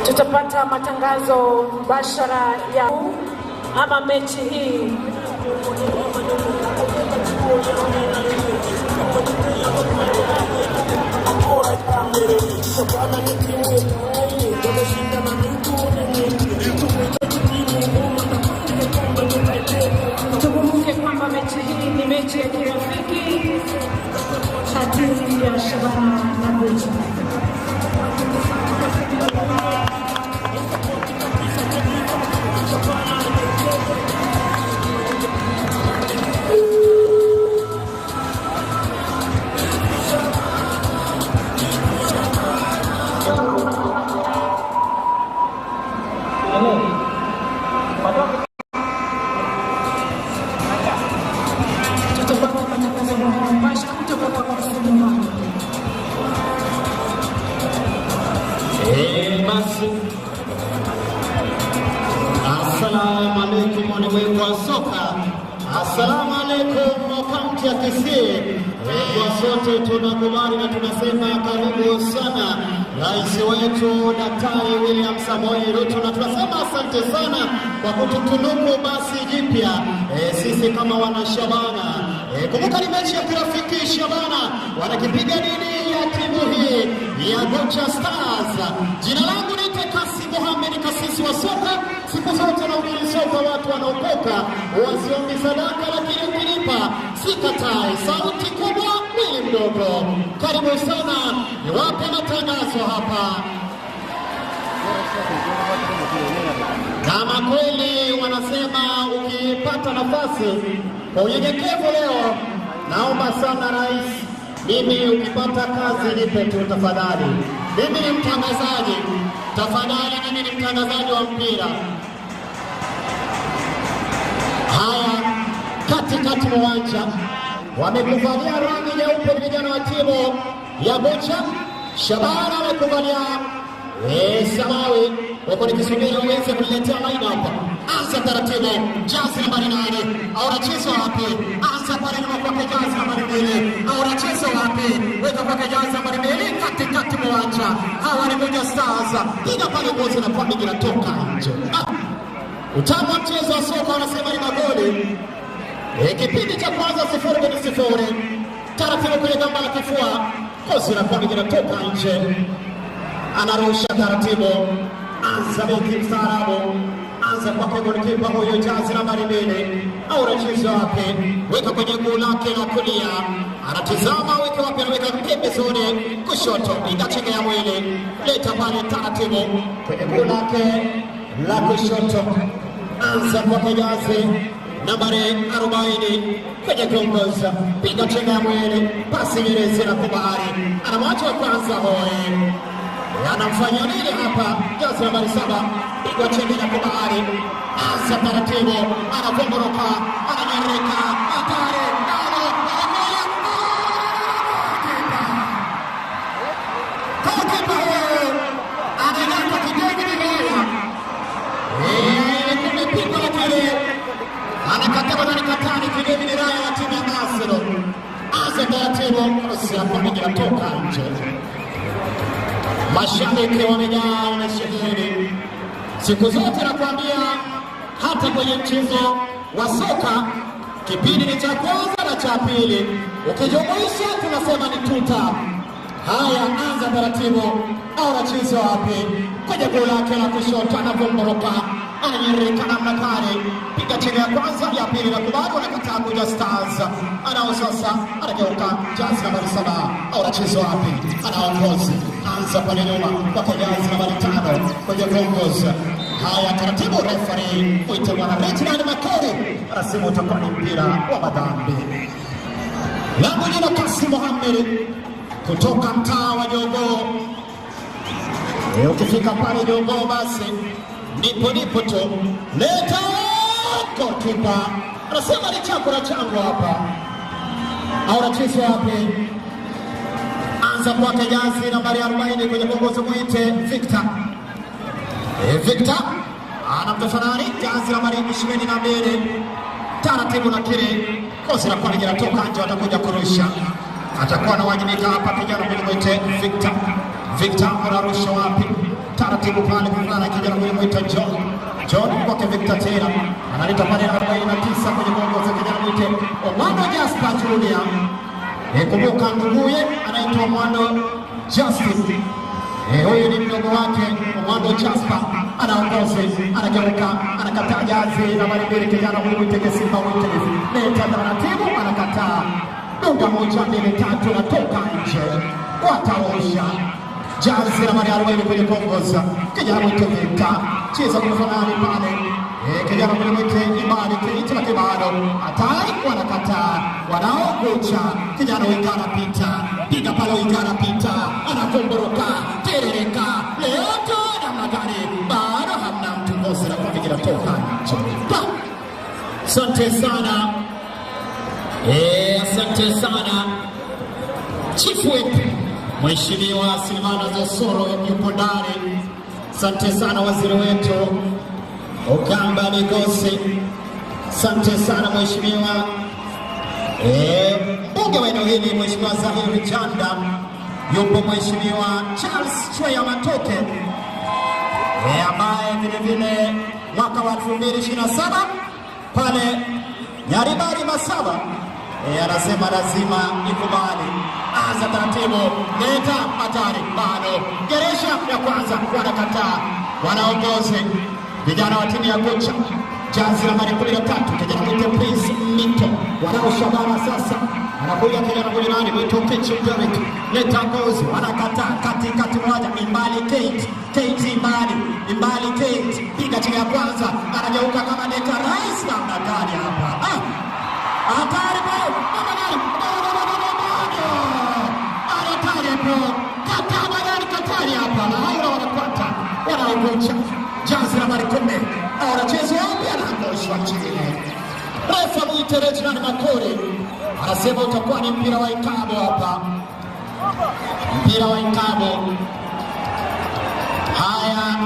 tutapata matangazo mbashara ya ama mechi hii. Tukumbuke kwamba mechi hii ni mechi ya kirafiki kati ya Shabana na Bocha. Assalamu alaikum walimwengu wa soka. Assalamu alaikum kaunti ya Kisii. Kwa sote tunakubali na tunasema karibu sana rais wetu Daktari William Samoei Ruto, na tunasema asante sana kwa kututunuku basi jipya sisi kama wana Shabana. Kumbuka ni mechi ya kirafiki. Shabana wanakipiga dhidi ya timu hii ya Bocha Stars. Jina langu ni Kassim Mohamed, kasisi wa soka. Siku zote na soka watu wanaokoka wasiombi sadaka, lakini ukilipa sikatai. Sauti kubwa mwili mdogo. Karibu sana, niwape matangazo hapa. Kama kweli wanasema ukipata nafasi kwa unyenyekevu leo, naomba sana rais, mimi ukipata kazi nipe tu tafadhali. Mimi ni mtangazaji, tafadhali, mimi ni mtangazaji wa mpira. Haya, katikati mwa uwanja wamekuvalia rangi nyeupe vijana wa timu ya Bocha. Shabana wamekuvalia samawi. Wako nikisubiri waweze kuletea line hapa. Anza taratibu, jazi nambari 8. Au anacheza wapi? Anza pale nyuma kwa jazi nambari 2. Au anacheza wapi? Weka kwa jazi nambari 2 katikati mwa uwanja. Hawa ni Bocha Stars. Piga pale ngozi na kwa migi natoka nje. Utamu wa mchezo wa soka wanasema ni magoli. Kipindi cha kwanza 0-0. Taratibu kwenye gamba la kifua. Ngozi na kwa migi natoka nje. Anarusha taratibu. Anza beki mstaarabu. Anza kwa golikipa huyo jazi nambari 2. Au anacheza wapi? Weka kwenye guu lake la kulia. Anatizama weka wapi, anaweka pembezoni kushoto. Piga chenga ya mwili. Leta pale taratibu kwenye guu lake la kushoto. Anza kwa jazi nambari 40 kwenye kiongoza. Piga chenga ya mwili. Pasi nyerezi na kubahari. Anamwacha wa kwanza Hoi. Anamfanya nini hapa? Jazi nambari 7. Pigwa chini ya kubahari. Anza taratibu. Anakomboroka. Ananyereka. Hatari. Kipa huyo ananyaka kidogo vibaya. Kumepigwa lakini anakataba na nikatani kidogo ni raya ya timu ya Nasero. Anza taratibu. Kosi hapa minatoka nje. Mashabiki wamejaa na sheheni. Siku zote nakwambia, hata kwenye mchezo wa soka kipindi ni cha kwanza na cha pili, ukijumuisha tunasema ni tuta. Haya, anza taratibu. Au anacheza wapi? Kwenye goli lake la kushoto, anapomboroka, ananyereka namna kale. Piga chini ya kwanza, ya pili na kubali, wanakataa Bocha Stars. Anao sasa, anageuka jazi nambari 7. Au anacheza wapi? Anaongoza. Anza pale nyuma kwa jazi nambari 5 kwenye viongozi. Haya, taratibu referee mwite bwana Reginald Makori anasema utakuwa ni mpira wa madhambi. Langu jina Kassim Mohamed kutoka mtaa wa Jogoo. Ukifika pale Jogoo basi nipo tu. Leta kipa. Anasema ni chakula changu hapa. Au anacheza wapi? Anza kwa jazi nambari 40 kwenye bongozi mwite Victor. Victor anamtafanani jazi nambari 22. Taratibu na kile kosi la kwani linatoka nje, atakuja kurusha. Atakuwa anawajibika hapa kijana mwite Victor. Victor anarusha wapi? taratibu pale kufana kijana huyu mwita John kwake Victor tena analeta pale 49 kwenye mwongozo kijana mwite Omando Jasper Junior. Kumbuka nduguye anaitwa Omando Justin. Huyu ni mdogo wake Omando Jasper, anaongoza, anageuka, anakataa jazi na maribiri kijana huyu mwite Simba mwite leta taratibu, anakataa dunga moja mbili tatu na toka nje, wataosha jazi na maribiri kwenye kuongoza kijana mwite Victor. Cheza kufanani pale kijana mwite Imani Keita na kibado hatari, wanakataa wanaokucha kijana wikana pita piga pale wikana pita anakumboroka terereka leo tu namna gani bado hamna mtu mmoja na kupiga toka nje. Asante sana asante sana Chief Whip Mheshimiwa Silvana Zosoro yupo ndani. Asante sana waziri wetu Okamba Migosi. Asante sana Mheshimiwa mbunge wa eneo hili Mheshimiwa Zahiri Chanda. Yupo Mheshimiwa Charles Chweya Matoke ambaye vile vile mwaka wa 2027 pale Nyaribari Masaba anasema lazima ikubali. Anza taratibu, leta hatari bado. Geresha ya kwanza wanakataa, wanaongoza vijana wa timu ya Gocha jazi nambari 13 kijana mwite Prince Mito. Wanaoshabana sasa, anakuja kijana mwite nani mwite Kechi Derek. Leta ngozi, wanakataa katikati moja Imbali Kate Imbali Kate piga chini ya kwanza, anageuka kama Deka Rais na mnakani hapa. Hatari bado. Katari hapa na hayo wanapata wanaogocha jazi nambari 10 wanacheza wapi anaangoshwa chini. Refa mwite Reginald Makori anasema utakuwa ni mpira wa ikabo hapa, mpira wa ikabo. Haya,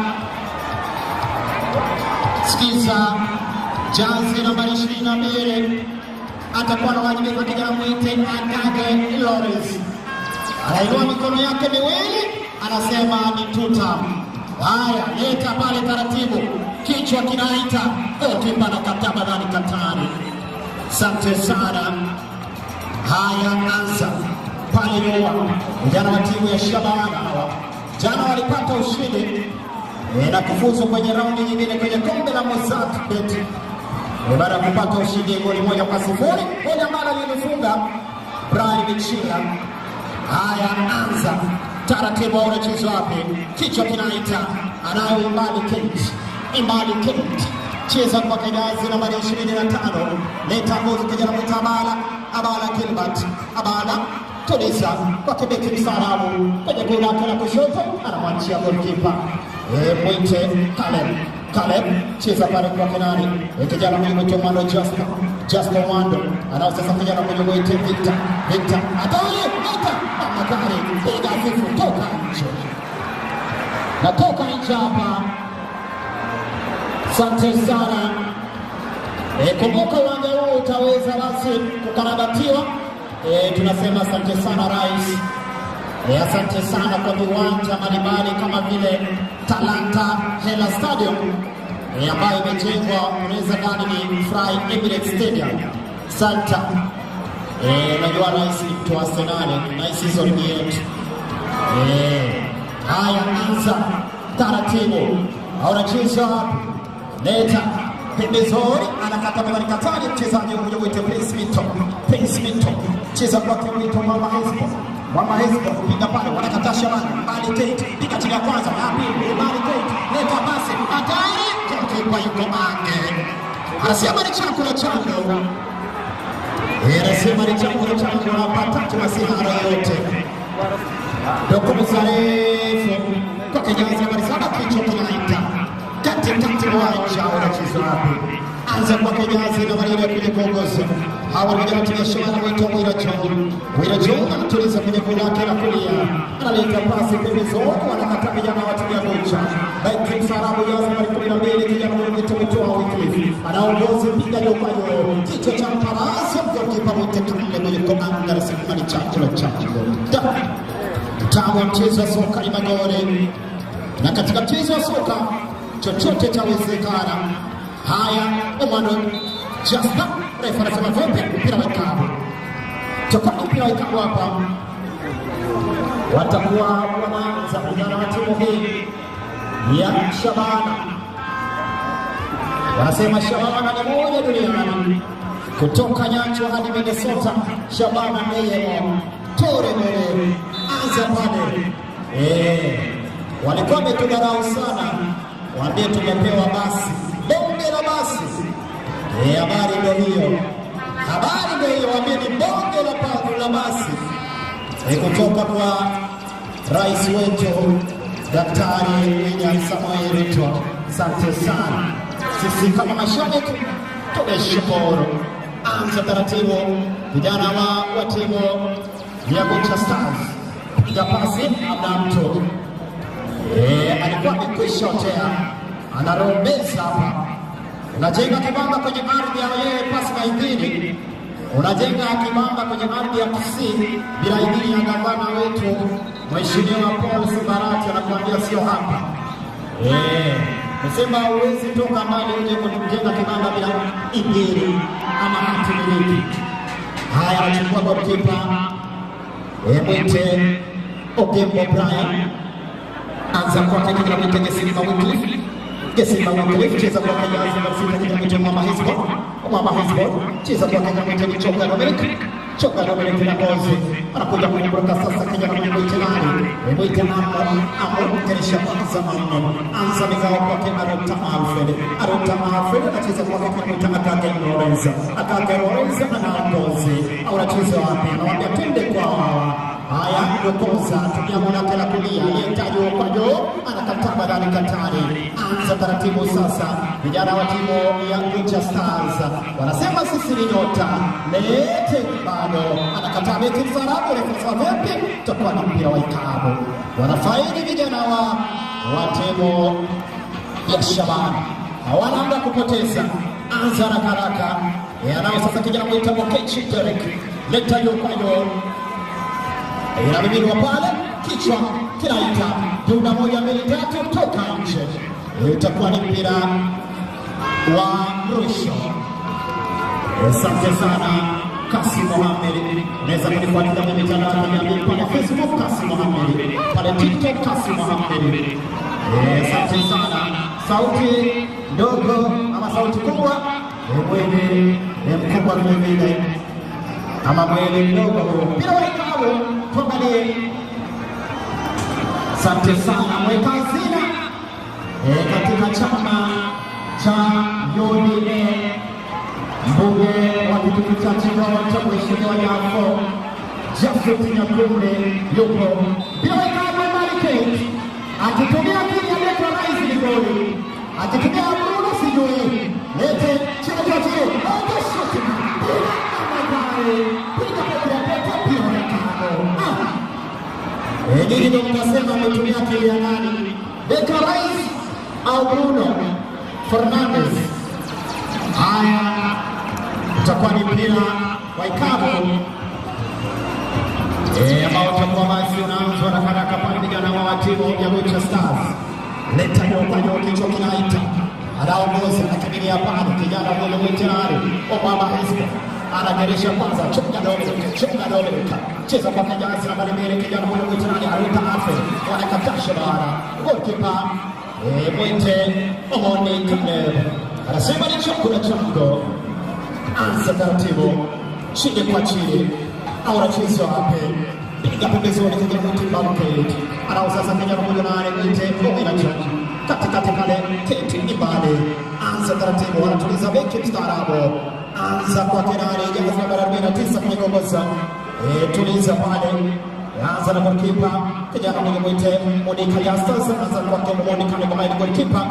sikiza, jazi nambari 22 atakuwa na wajibu kwa kijana mwite Agage Lawrence. Anainua mikono yake miwili, anasema ni tuta. Haya, leta pale taratibu, kichwa kinaita, goalkeeper na kataba ndani Katari. Asante sana. Haya, anza pale nyuma. Vijana wa timu ya Shabana hawa jana walipata ushindi na kufuzu kwenye raundi nyingine kwenye kombe la Mozart Bet. Baada ya kupata ushindi goli 1-0, goli ambalo lilifunga Brian Michila. Haya, anza taratibu, unacheza wapi? Kichwa kinaita, anayo Imbali Kate. Cheza kwa kijazi nambari 25. Leta ngozi kijana mwita Abala Gilbert. Abala tuliza kwa kibeki msarabu kwenye goli lake la kushoto, anamwachia goalkeeper mwite Caleb. Cheza pale kwa kinani kijana mwite Omando Jasper Omando. Anao sasa kijana mwite Victor. Atali Makari piga fifu toka nje. Natoka nje hapa. Asante sana. Kumbuka uwanja huu utaweza basi kukarabatiwa. Tunasema asante sana Rais. Asante sana kwa viwanja mbalimbali kama vile Talanta Hela Stadium ambayo imejengwa, unaweza dhani ni Fly Emirates Stadium. Santa najua Rais ni mtu wa Arsenal, Rais hizo ni yetu. Haya, anza taratibu, anacheza leta pembezoni, anakata mbali Katari, mchezaji mmoja mwite Prince Mito. Cheza kwa mwito Mama Hespo piga pale, wanakataa Shabana. Imbali Kate piga chini ya kwanza, Imbali Kate leta pasi hatari, kwa yuko Mange anasema ni chakula changu. Anasema ni chakula changu, hapata masihara yote. Doko Mzarefu kwa kijazi nambari 7, kichwa kinaita katikati uwanja, unacheza wapi? Anza kwa kijazi nambari 4 kwenye kuongoza. Hawa ni vijana wa Shabana mwito Mwira John anatuliza kwenye goli lake la kulia. Analeta pasi pembezoni, wanakata vijana wa timu ya Gocha. Beki msarabu jazi nambari 12 kijana mwito Wycliffe. Anaongoza piga kwa hiyo. Kichwa cha Mparasi goalkeeper mwite kule kwenye komanda anasema ni chakula changu. Tamu mchezo wa soka ni magoli. na katika mchezo wa soka chochote chawezekana. Haya, Emmanuel Jasper refa anasema vipi, mpira wa ikabu toka mpira wa ikabu hapa, watakuwa wanaanza vijana wa timu hii ya Shabana. Wanasema Shabana ni moja duniani, kutoka Nyanchwa hadi Minnesota. Shabana Neyemo Tore Mere anza pale. Walikuwa wametudharau sana, waambie tumepewa basi, bonge la basi. Habari ndio hiyo, habari ndio hiyo, waambie ni bonge la basi kutoka kwa rais wetu Daktari William Samoei Ruto. Asante sana, sisi kama mashabiki tumeshukuru. Anza taratibu vijana wa timu ya Bucha Stars, piga pasi labda mtu alikuwa amekwisha otea, anarombeza hapa. Unajenga kibamba kwenye ardhi ya yeye pasi na idhini, unajenga kibamba kwenye ardhi ya kusini bila idhini ya gavana wetu Mheshimiwa Paul Sibarati. Anakuambia sio hapa. Nasema huwezi toka mbali uje kujenga kibamba bila idhini ama hati miliki. Haya, anachukua goalkeeper mwite Ogembo Brian, anza kwa kile mwite Gesimba Wycliffe. Gesimba Wycliffe cheza kwa Kajazi Marsita kile mwite Mama Hezbo cheza kwa kile mwite Choka Dominic na Kozi anakuja kumbuka sasa kijana mwite nani mwite Amo Teresha kwanza mama anza migao kwa kina Arota Alfred anacheza kwa kile mwite Akage Lorenza na Kozi au anacheza wapi, anawaambia twende kwa haya ndokoza tukiamona tena kulia yetajo kwa jo anakataa badani Katari. Anza taratibu sasa vijana wa timu ya Bucha Stars wanasema sisi ni nyota, lete bado anakataa beki Msarabu refa vipi, tutakuwa na mpira wa ikabu. Wanafaidi vijana wa timu ya Shabana, hawana muda kupoteza. Anza haraka anao sasa kijana mwita Mokechi Derek, leta yo kwa jo inabibirwa pale, kichwa kinaita juna 1 2 3 toka nje. Itakuwa ni mpira wa rusho. Asante sana Kasim Mohamed, unaweza kunifuatilia kwenye mitandao ya kijamii pale Facebook Kasim Mohamed, pale TikTok Kasim Mohamed. Asante sana. Sauti ndogo ama sauti kubwa, mwili mkubwa vile ama mwili mdogo, mpira wa ikabu. Tuangalie. Asante sana mweka hazina katika chama cha UDA, mbunge wa kijiji cha Ching'ombe Mheshimiwa Jafo Jafet Nyakunde yupo. Bila ikabu Marike akitumia kile aliyeko rais Ligoli, akitumia Bruno sijui lete chini kwa chini shoti bila amagari bila pia ikabu. Nini ndio mnasema ametumia kile ya nani, beka rais au Bruno Fernandes? Haya, utakuwa ni mpira wa ikabu ambao utakuwa basi unaanzwa na haraka pale vijana wa timu ya Bucha Stars. Leta kwa kichwa kinaita, anaongoza akimilia pale kijana mmoja mwitirari Obama Hezbo anageresha kwanza, chunga Dominic cheza kwa Kajazi na Balimere, kijana mmoja mwitirari Arota Alfred wanakataa Shabana. Goalkeeper mwite Omoni Kaleb anasema ni chakula chango. Anza taratibu chini kwa chini au anacheza wapi, piga pembezoni kijana mwite Balkate anao sasa kijana mmoja na mwite Omiracha katikati pale Kate Ibade. Anza taratibu, wanatuliza beki mstaarabu. Anza kwa Kenani jaza namba 49 kwenye gongoza, tuliza pale. Anza na goalkeeper kijana mmoja mwite Monica Justus, anza kwa Monica kama ni goalkeeper.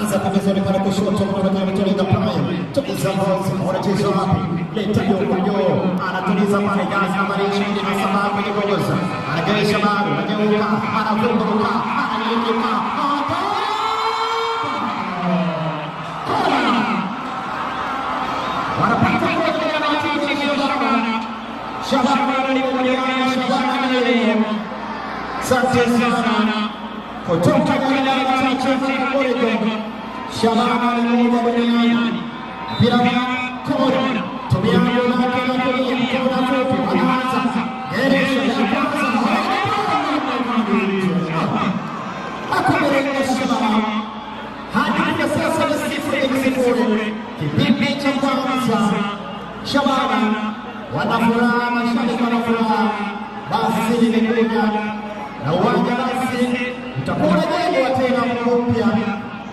Anza pembezoni pale kushoto kwa kutuliza pale, tuliza boss wanacheza wapi, leta kwa anatuliza pale jaza namba 27 kwenye gongoza, anageresha bado anageuka anavuka analipa wanapata Shabana. Asante sana kutoka wilaya chache Oregon. Shabana mmoja duniani mpira kona tumia mkono wake na kulia kona fupi anaanza Geresha ya kwanza akameleka Shabana hadi kwa sasa ni 0-0 kipindi cha kwanza. Shabana wanafuraha, mashabiki wanafuraha, basi limekuja na uwanja basi utakuwa unajengwa tena mpya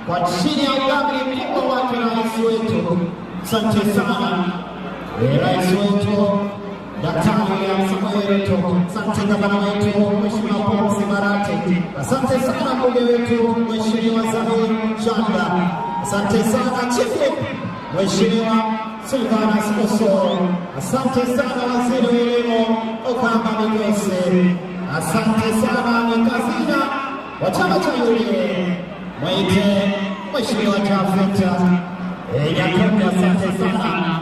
kwa chini ya udhamini mkubwa wake rais wetu. Asante sana rais wetu Daktari William Samoei Ruto, asante gavana wetu Mheshimiwa Paul Sibarate, asante sana mbunge wetu Mheshimiwa Zahir Chanda, asante sana chief Mheshimiwa Silvanus Osoro, asante sana waziri wa elimu Okamba Migose, asante sana mwekazina wa chama cha UDA Mwite Mheshimiwa Jafeta Yakobo, asante sana.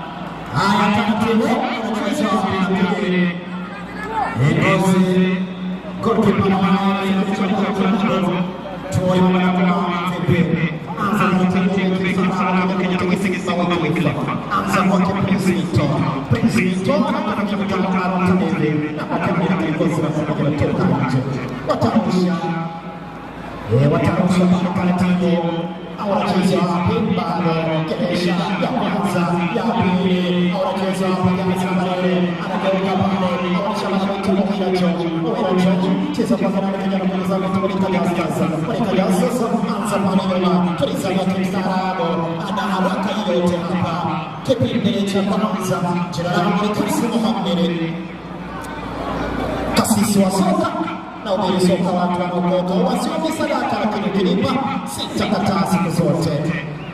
Haya taratibu unacheza mpira Ngozi goalkeeper tuwe mwana vipi anza taratibu anza kwa Prince anataka kutaka mtendele na akamwona kiongozi wa kutoka nje watarusha taratibu awacheza bado Geresha ya kwanza ya pili awacheza pamoja na anageuka pale awacheza na mtu mmoja cheza kwa sababu kijana mmoja anataka sasa anza pale na tuliza kwa mstarabu ana haraka yote hapa kipindi cha kwanza. Jina langu ni Kassim Mohamed, kasisi wa soka na ubiri soka watu wanaokoto wasiomi sadaka, lakini ukinipa sitakataa siku zote.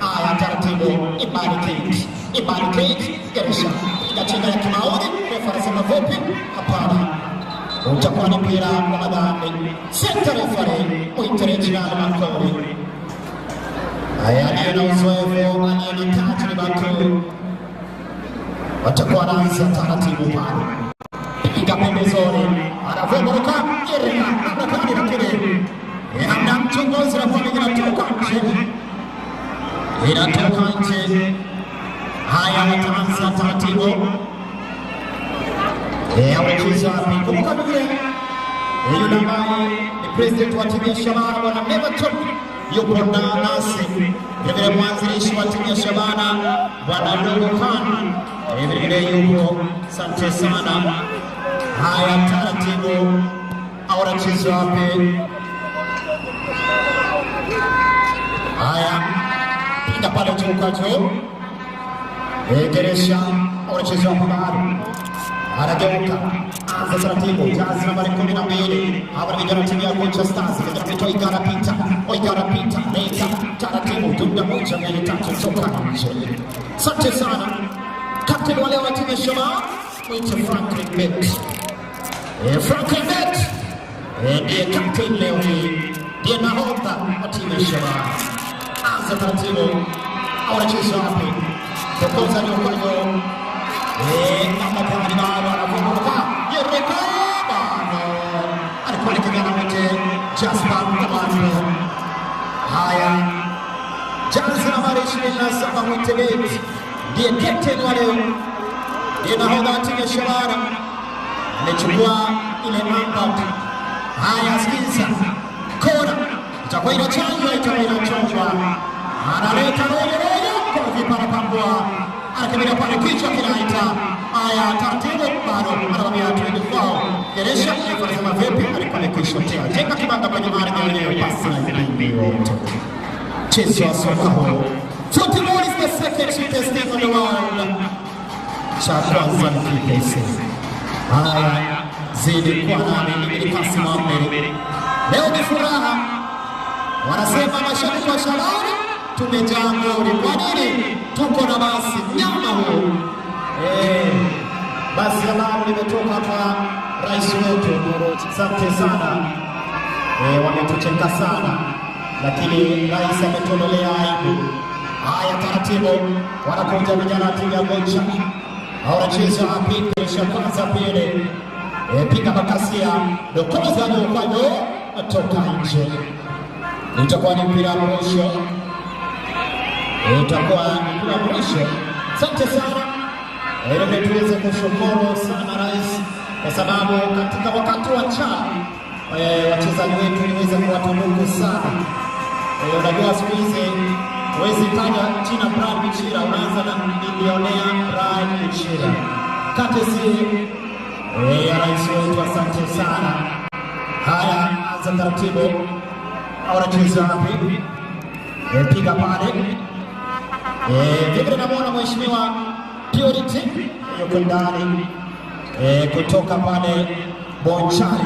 Aya taratibu Imani Kate Geresha inachenga ya kimaoni, refa anasema vipi? Hapana, utakuwa ni mpira wa madhambi. Senta refari Mwinterejinal Makori. Aya aliye na uzoefu, aliye na tajriba watakuwa wanaanza taratibu pale. Piga pembezoni, anavuka Yereka anakadi lakini hamna mchongozi na kwa inatoka nje. Haya wataanza taratibu awacheza kumbuka vile yule ambaye ni president wa timu ya Shabana Bwana Neverton yupo na nasi, vile mwanzilishi wa timu ya Shabana Bwana Dogo Khan vile yupo. Asante sana. Haya taratibu awacheza wapi? Haya pinda pale chukacho Geresha awacheza wapi? Anageuka anza taratibu jazi nambari 12 hapa vijana timu ya Gocha Stars katika Oigara pita leta taratibu tunda moja mbili tatu soka nje. Asante sana captain wale wa timu ya Shabana Mwite Franklin Bet. Franklin Bet ndiye captain leo hii, ndiye nahodha wa timu ya Shabana. Anza taratibu anacheza wapi? Tokoza ni ukojo kama kwa nibaba anavuka Yereka bado alikuwa ni kijana wote Jasper Kamano. Haya jazi nambari 27 Mwite Bet ndiye captain wa leo, ndiye nahodha wa timu ya Shabana, amechukua ile namba. Haya sikiza kona itakuwa inachangwa analeta roho kwa vipara pambwa akimenya pale kichwa kinaita. Haya taratibu bado anamwambia twende kwao. Geresha anasema vipi? Alikuwa amekwishotea jenga kibanda kwenye ardhi ya leo, pasi na mbio chezo soka huo. Football is the second cheapest thing in the world. Cha kwanza ni pesa. Haya zidi kwa nani ni Kassim Mohamed. Leo ni furaha, wanasema mashabiki wa Shabana tumejaa ngori. Kwa nini? Tuko na basi nyama huu. Basi habari limetoka kwa rais wetu. Asante sana. Wametucheka sana, lakini rais ametololea aibu. Haya taratibu wanakuja vijana timu ya Gocha. Wanacheza Geresha kwanza pili. Piga makasia dokoza ndio kwado atoka nje. itakuwa ni mpira wa mwisho, itakuwa ni mpira wa mwisho. Asante sana, ili tuweze kushukuru sana rais, kwa sababu katika wakati wa chama wachezaji wetu niweza kuwatunuku sana. Unajua siku hizi huwezi taja jina Brian Bichira, unaanza na bilionea Brian Bichira. Katesi ya rais wetu, asante sana. Haya, anza taratibu, wanacheza wapi? Piga pale. Vile namwona mheshimiwa Purity yuko ndani kutoka pale Bonchari,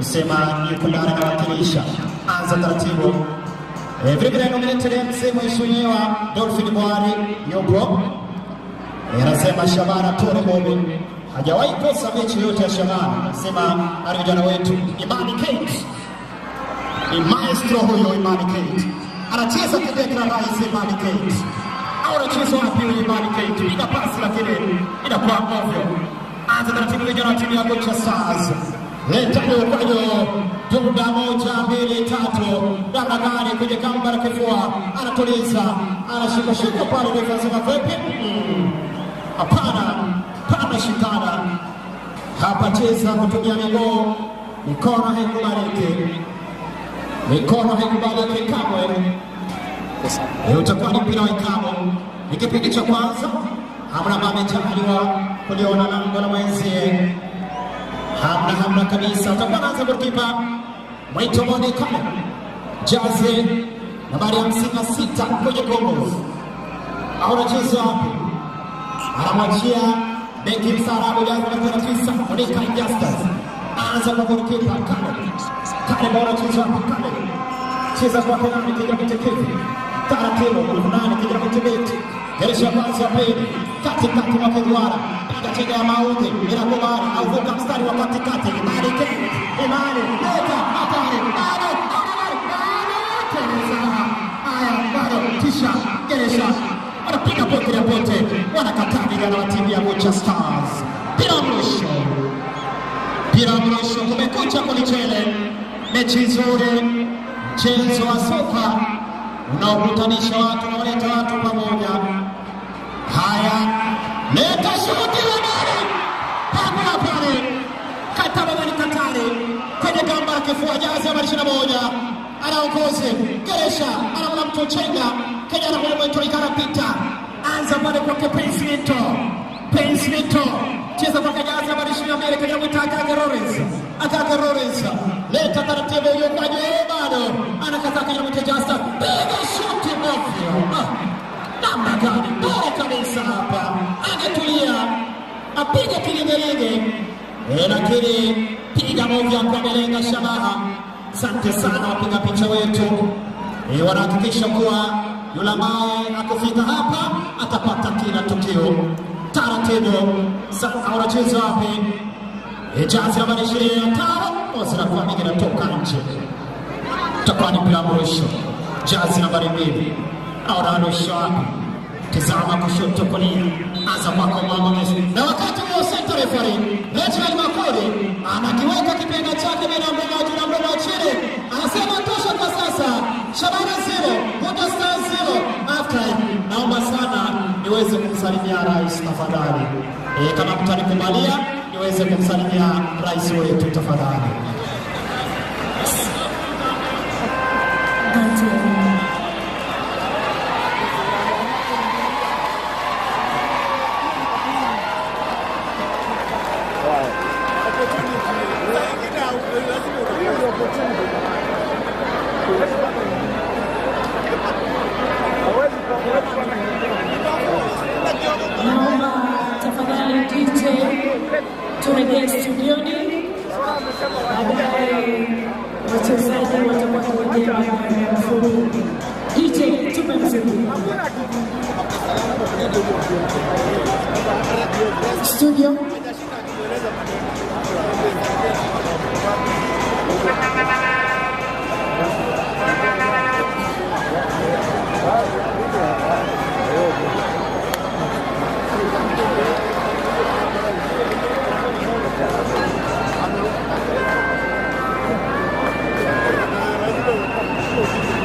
usema yuko ndani anawakilisha. Anza taratibu. Vile nominated MC mheshimiwa Dolphin Mwari yupo. Anasema Shabana Tore Bobe hajawahi kosa mechi yote ya Shabana. Anasema ari vijana wetu Imani Kate, ni maestro huyo Imani Kate, anacheza kideka na rais Imani Kate. Au anacheza wapi Imani Kate? Piga pasi lakini inakuwa ovyo. Anza taratibu vijana wa timu ya Gocha Stars. Leta kwa hiyo Dunga 1 2 3 namna gani kwenye kamba la kifua, anatuliza, anashika pale ndio anasema vipi? Hapana, pana shikana. Hapa cheza kutumia miguu, mikono haikubaliki. Mikono haikubaliki kamwe. Utakuwa ni mpira wa ikabu. Ni kipindi cha kwanza. Hamna amechaliwa kuliona lango la mwenzie. Hamna kabisa. Utakuwa anaanza golikipa Mwito Monica Jaze nambari 56 kwenye Gomos. Au anacheza wapi? Anamwachia beki msarabu Jaze nambari 9 Monica Justice. Anaanza kwa golikipa Kale bora cheza wapi Kale? Cheza kwa penalty kija kutekevi. Taratibu kunani kija kutebeti. Geresha kwanza pili. Katikati mwa Kedwara. Piga ya maudhi bila kubara au vuka mstari wa katikati. Imani leta hatari bado tisha Geresha wanapiga pote ya pote, wanakataa vijana wa timu ya Gocha Stars. Bila mwisho kumekucha kulichele. Mechi nzuri, mchezo wa soka unaokutanisha watu, unaleta watu pamoja. Haya, leta shughuli ya ndani. Pale Kataba ni Katari kwenye gamba la kifua Jazi ya 21 anaongoze. Geresha anamla mtu chenga kijana huyo mwetu ikarapita. Anza pale kwa Pensito cheza kwa Jazi ya 22 kijana mwetu Agaga Lawrence leta taratibu hiyo kwa bado anakata kijana mwetu Jasta, piga shoti ovyo. Namna gani bora kabisa hapa, angetulia apiga kilingelege, lakini piga moja kwa Belenga Shabaha. Asante sana wapiga picha wetu, wanahakikisha kuwa yule ambaye akufika hapa atapata kila tukio. Taratibu sasa anacheza wapi? Jazi ya 25 wasira kwa mingi natoka nje. Tutakuwa ni mpira mwisho. Jazi nambari 2 anaonyesha wapi? Tazama kushoto kulia. Anza kwako mama Messi. Na wakati huo center referee Reginald Makori anakiweka kipenga chake bila mdomo juu na mdomo chini. Anasema tosha kwa sasa. Shabana 0, Gocha Stars 0. After naomba sana niweze kumsalimia rais tafadhali. Kama mtanikubalia niweze kumsalimia rais wetu tafadhali. Naomba tafadhali DJ turejee studioni, baadaye wachezaji watakuwa kurejea baada ya mfumo. DJ tupe mzigo studio. Thank you.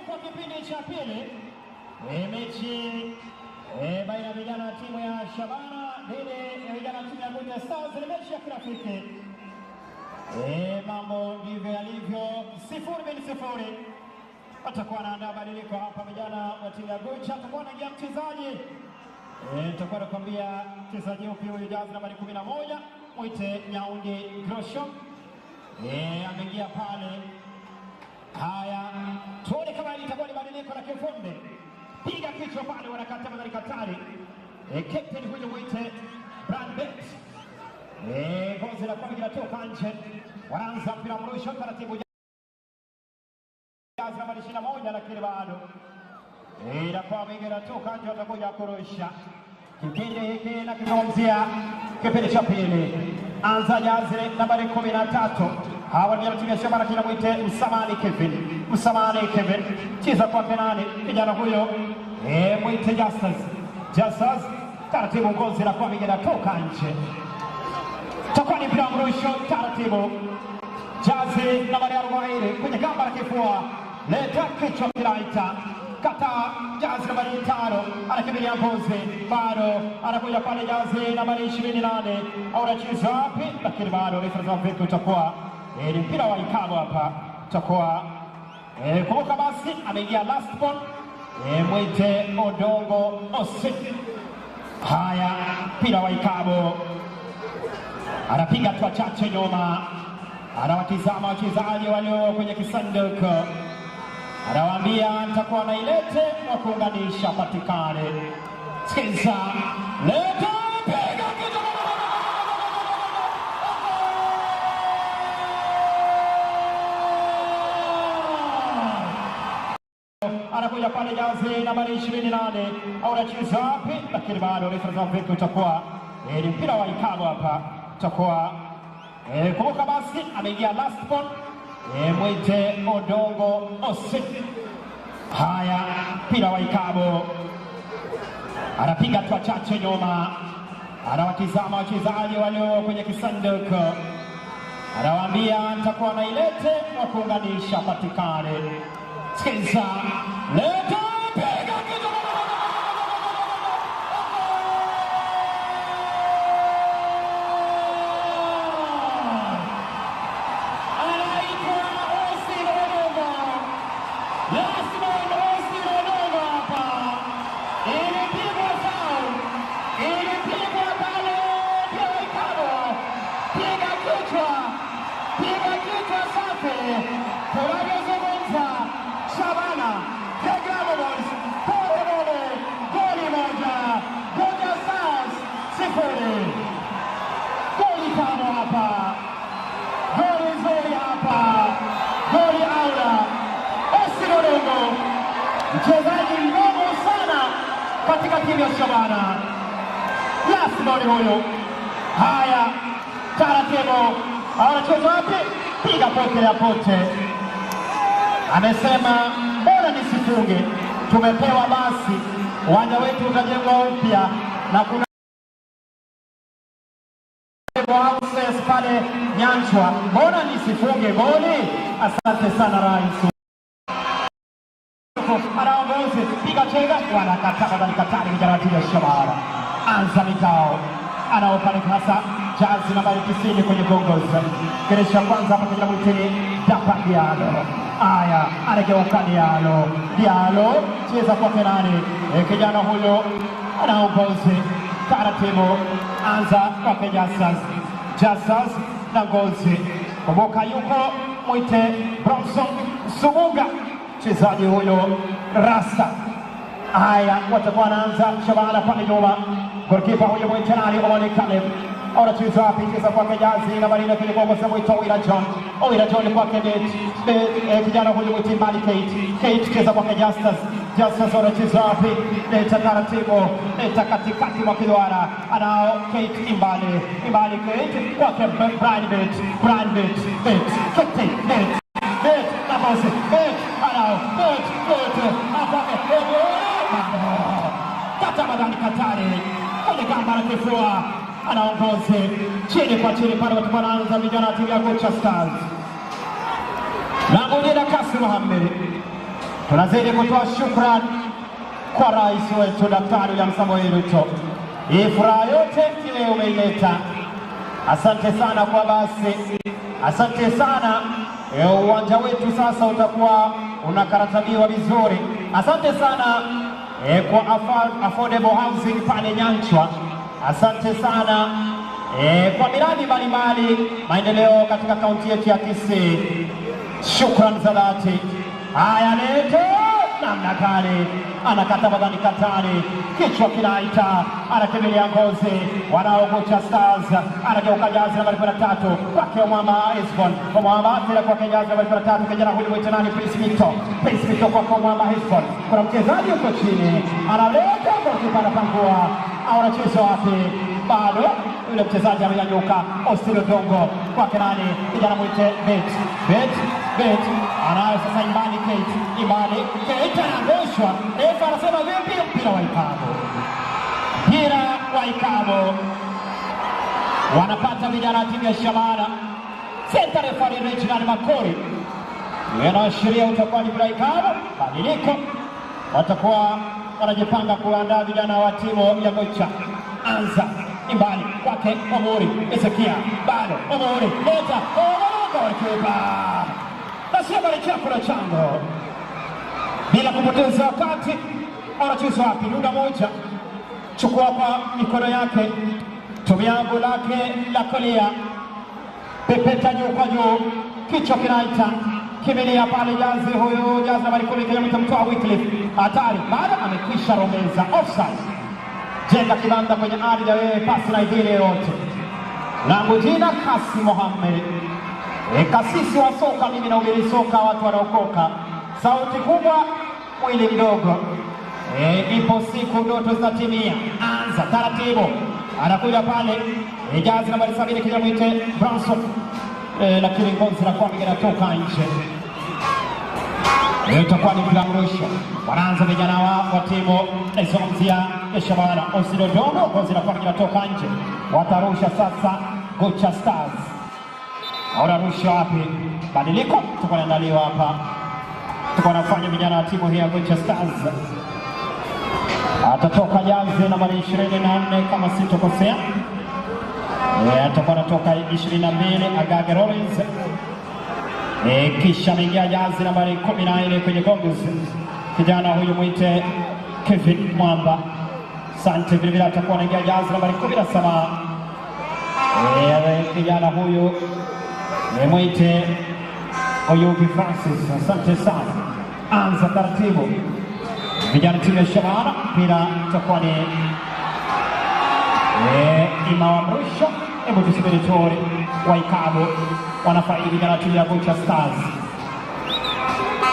kwa kipindi cha pili. Mechi baina ya vijana wa timu ya Shabana dhidi ya vijana wa timu ya Gunja Stars ni mechi ya kirafiki. Mambo ndivyo yalivyo, 0-0. Watakuwa wanaandaa badiliko hapa. Vijana wa timu ya Gunja atakuwa anaingia mchezaji, nitakuwa nakwambia mchezaji upi huyu, jazi nambari 11 mwite Nyaundi Grosho. Ameingia pale. Haya, tuone kama itakuwa ni badiliko la kifundi. Piga kichwa pale, wanakata madhari katari. Captain huyu mwite Brandbet. Gozi la kwa linatoka nje. Wanaanza mpira mrusho taratibu. Jazi nambari 21 lakini bado inakuwa mingi inatoka nje, watakuja kurusha. Kipindi hiki na kizungumzia kipindi cha pili. Anza jazi nambari 13. Hawa ndio timu ya Shabana, kila mwite Msamani Kevin. Cheza kwa penani kijana huyo mwite Justus. Taratibu ngozi la kwa mingi inatoka nje. Takuwa ni mpira mrusho taratibu. Jazi nambari 40 kwenye gamba la kifua. Leta kichwa kiraita. Kata jazi nambari 5 anakimbilia ngozi, bado anakuja pale jazi nambari 28. Anacheza wapi? Lakini bado refa vipi utakuwa ni mpira wa ikabu hapa. Utakuwa kumbuka basi ameingia last ball mwite Odongo Osi. Haya, mpira wa ikabu, anapiga tu chache nyuma, anawatizama wachezaji walio kwenye kisanduku, anawaambia nitakuwa nailete wa kuunganisha patikane. Sikiza, leta piga kitu. Anakuja pale jazi nambari 28. Anacheza wapi? Lakini bado refa vipi utakuwa ni mpira wa ikabu hapa. Utakuwa kumbuka basi ameingia last ball mwite Odongo Osi. Haya, mpira wa ikabu, anapiga tu chache nyuma, anawatizama wachezaji walio kwenye kisanduku, anawaambia nitakuwa nailete wa kuunganisha patikane. Sikiza, leta piga kitu. Mchezaji mdogo sana katika timu ya Shabana. Lasmoni huyo. Haya, taratibu, anacheza wapi? Piga pote ya pote. Amesema bora nisifunge, tumepewa basi, uwanja wetu utajengwa upya na kuna houses pale Nyanchwa, bora nisifunge goli. Asante sana rais. Anaongozi, piga chenga, wanakata madhani katari vijana wa timu ya Shabana. Anza mikao, anaopaleka hasa jazi nambari 90 kwenye gongozi. Kiresha kwanza hapa kijana mwitini Dapa Diallo. Aya, anageuka Diallo, cheza kwa penani. Kijana huyo anaongozi, taratibu, anza kwa Justus na ngozi. Kumbuka yuko mwite Bronson Sumunga, mchezaji huyo Rasta. Haya, watakuwa wanaanza Shabana pale nyuma. Golikipa huyo mwite nani? Omar Kaleb. Anacheza wapi? Cheza kwa jazi nambari 4 kile kwa sababu ito Owira John kwa Kenneth. Kijana huyo mwite Mbali Kate cheza kwa Justus anacheza wapi? Leta taratibu, leta katikati mwa kiwara. Anao Kate Imbali Kate kwa Brandbet. Kata madani katari kwenye gamba la kifua, anaongozi chini kwa chini pale. Watu wanaanza vijana wa timu ya Gunja Stars na Mujina Kasi Mohamed. tunazidi kutoa shukrani kwa rais wetu Daktari William Samoei Ruto. Hii furaha yote ile umeileta. Asante sana kwa basi, asante sana. Uwanja wetu sasa utakuwa unakarabatiwa vizuri. Asante sana kwa affordable housing pale Nyanchwa. Asante sana kwa miradi mbalimbali maendeleo katika kaunti yetu ya Kisii. Shukrani za dhati. Haya, lete namna gani anakata badani katani, kichwa kinaita, anakimilia ngozi, wanaogocha Stars, anageuka jazi nambari 13 kwake Mwamba Hesbon, kwa Mwamba tena kwake jazi nambari 13, kijana huyu mwite nani? Prince Mito kwa Mwamba Hesbon. Kuna mchezaji huko chini analeta kwa anapangua, au anacheza wapi? Bado yule mchezaji amenyanyuka, Austin Odongo kwake nani? Kijana mwite Bet anayo sasa Imani Kate anagoshwa. Refa anasema vipi? Mpira wa Ikabo wanapata vijana timu ya Shabana. Center referee Reginald Makori anaashiria utakuwa ni mpira Ikabo. Badiliko watakuwa wanajipanga kuandaa vijana wa timu ya Gocha. Anza Imbali kwake Omori Ezekia, bado Omori leta kipa nasema ni chakula chango. Bila kupoteza wakati anacheza wapi? Muda moja, chukua kwa mikono yake, tumia angu lake la kulia, pepeta juu kwa juu, kichwa kinaita, kimilia pale jazi huyu, jazi nambari 10 kilomita mtoa Wycliffe, hatari, bado amekwisha romeza, offside. Jenga kibanda kwenye ardhi ya wewe, pasi na idhini yote. Langu jina Kasi Mohamed, kasisi wa soka, mimi na ubiri soka, watu wanaokoka. Sauti kubwa, mwili mdogo. Ipo siku ndoto zitatimia. Anza taratibu, anakuja pale jazi nambari 70 kijana mwite Branson, lakini ngozi na kwa migana toka nje. Itakuwa ni mpira mrusho. Wanaanza vijana wa timu naizungumzia Shabana. Austin Odongo, ngozi na kwa migana toka nje. Watarusha sasa Gocha Stars. Ahora rusha wapi? Badiliko tuko naandaliwa hapa. Tuko nafanya vijana wa timu hii ya Gocha Stars. Atatoka jazi nambari 24 kama sitokosea. Atakuwa anatoka 22 Agage Rollins. Kisha mengia jazi nambari 14 kwenye Gomez. Kijana huyu mwite Kevin Mwamba. Sante vile atakuwa anaingia jazi nambari 17. Kijana huyu mwite Oyugi Francis. Asante sana. Anza taratibu. Vijana timu ya Shabana, mpira itakuwa ni ima wa mwisho. Hebu tusubiri tuone wa Ikabo wanafaidi vijana timu ya Gocha Stars.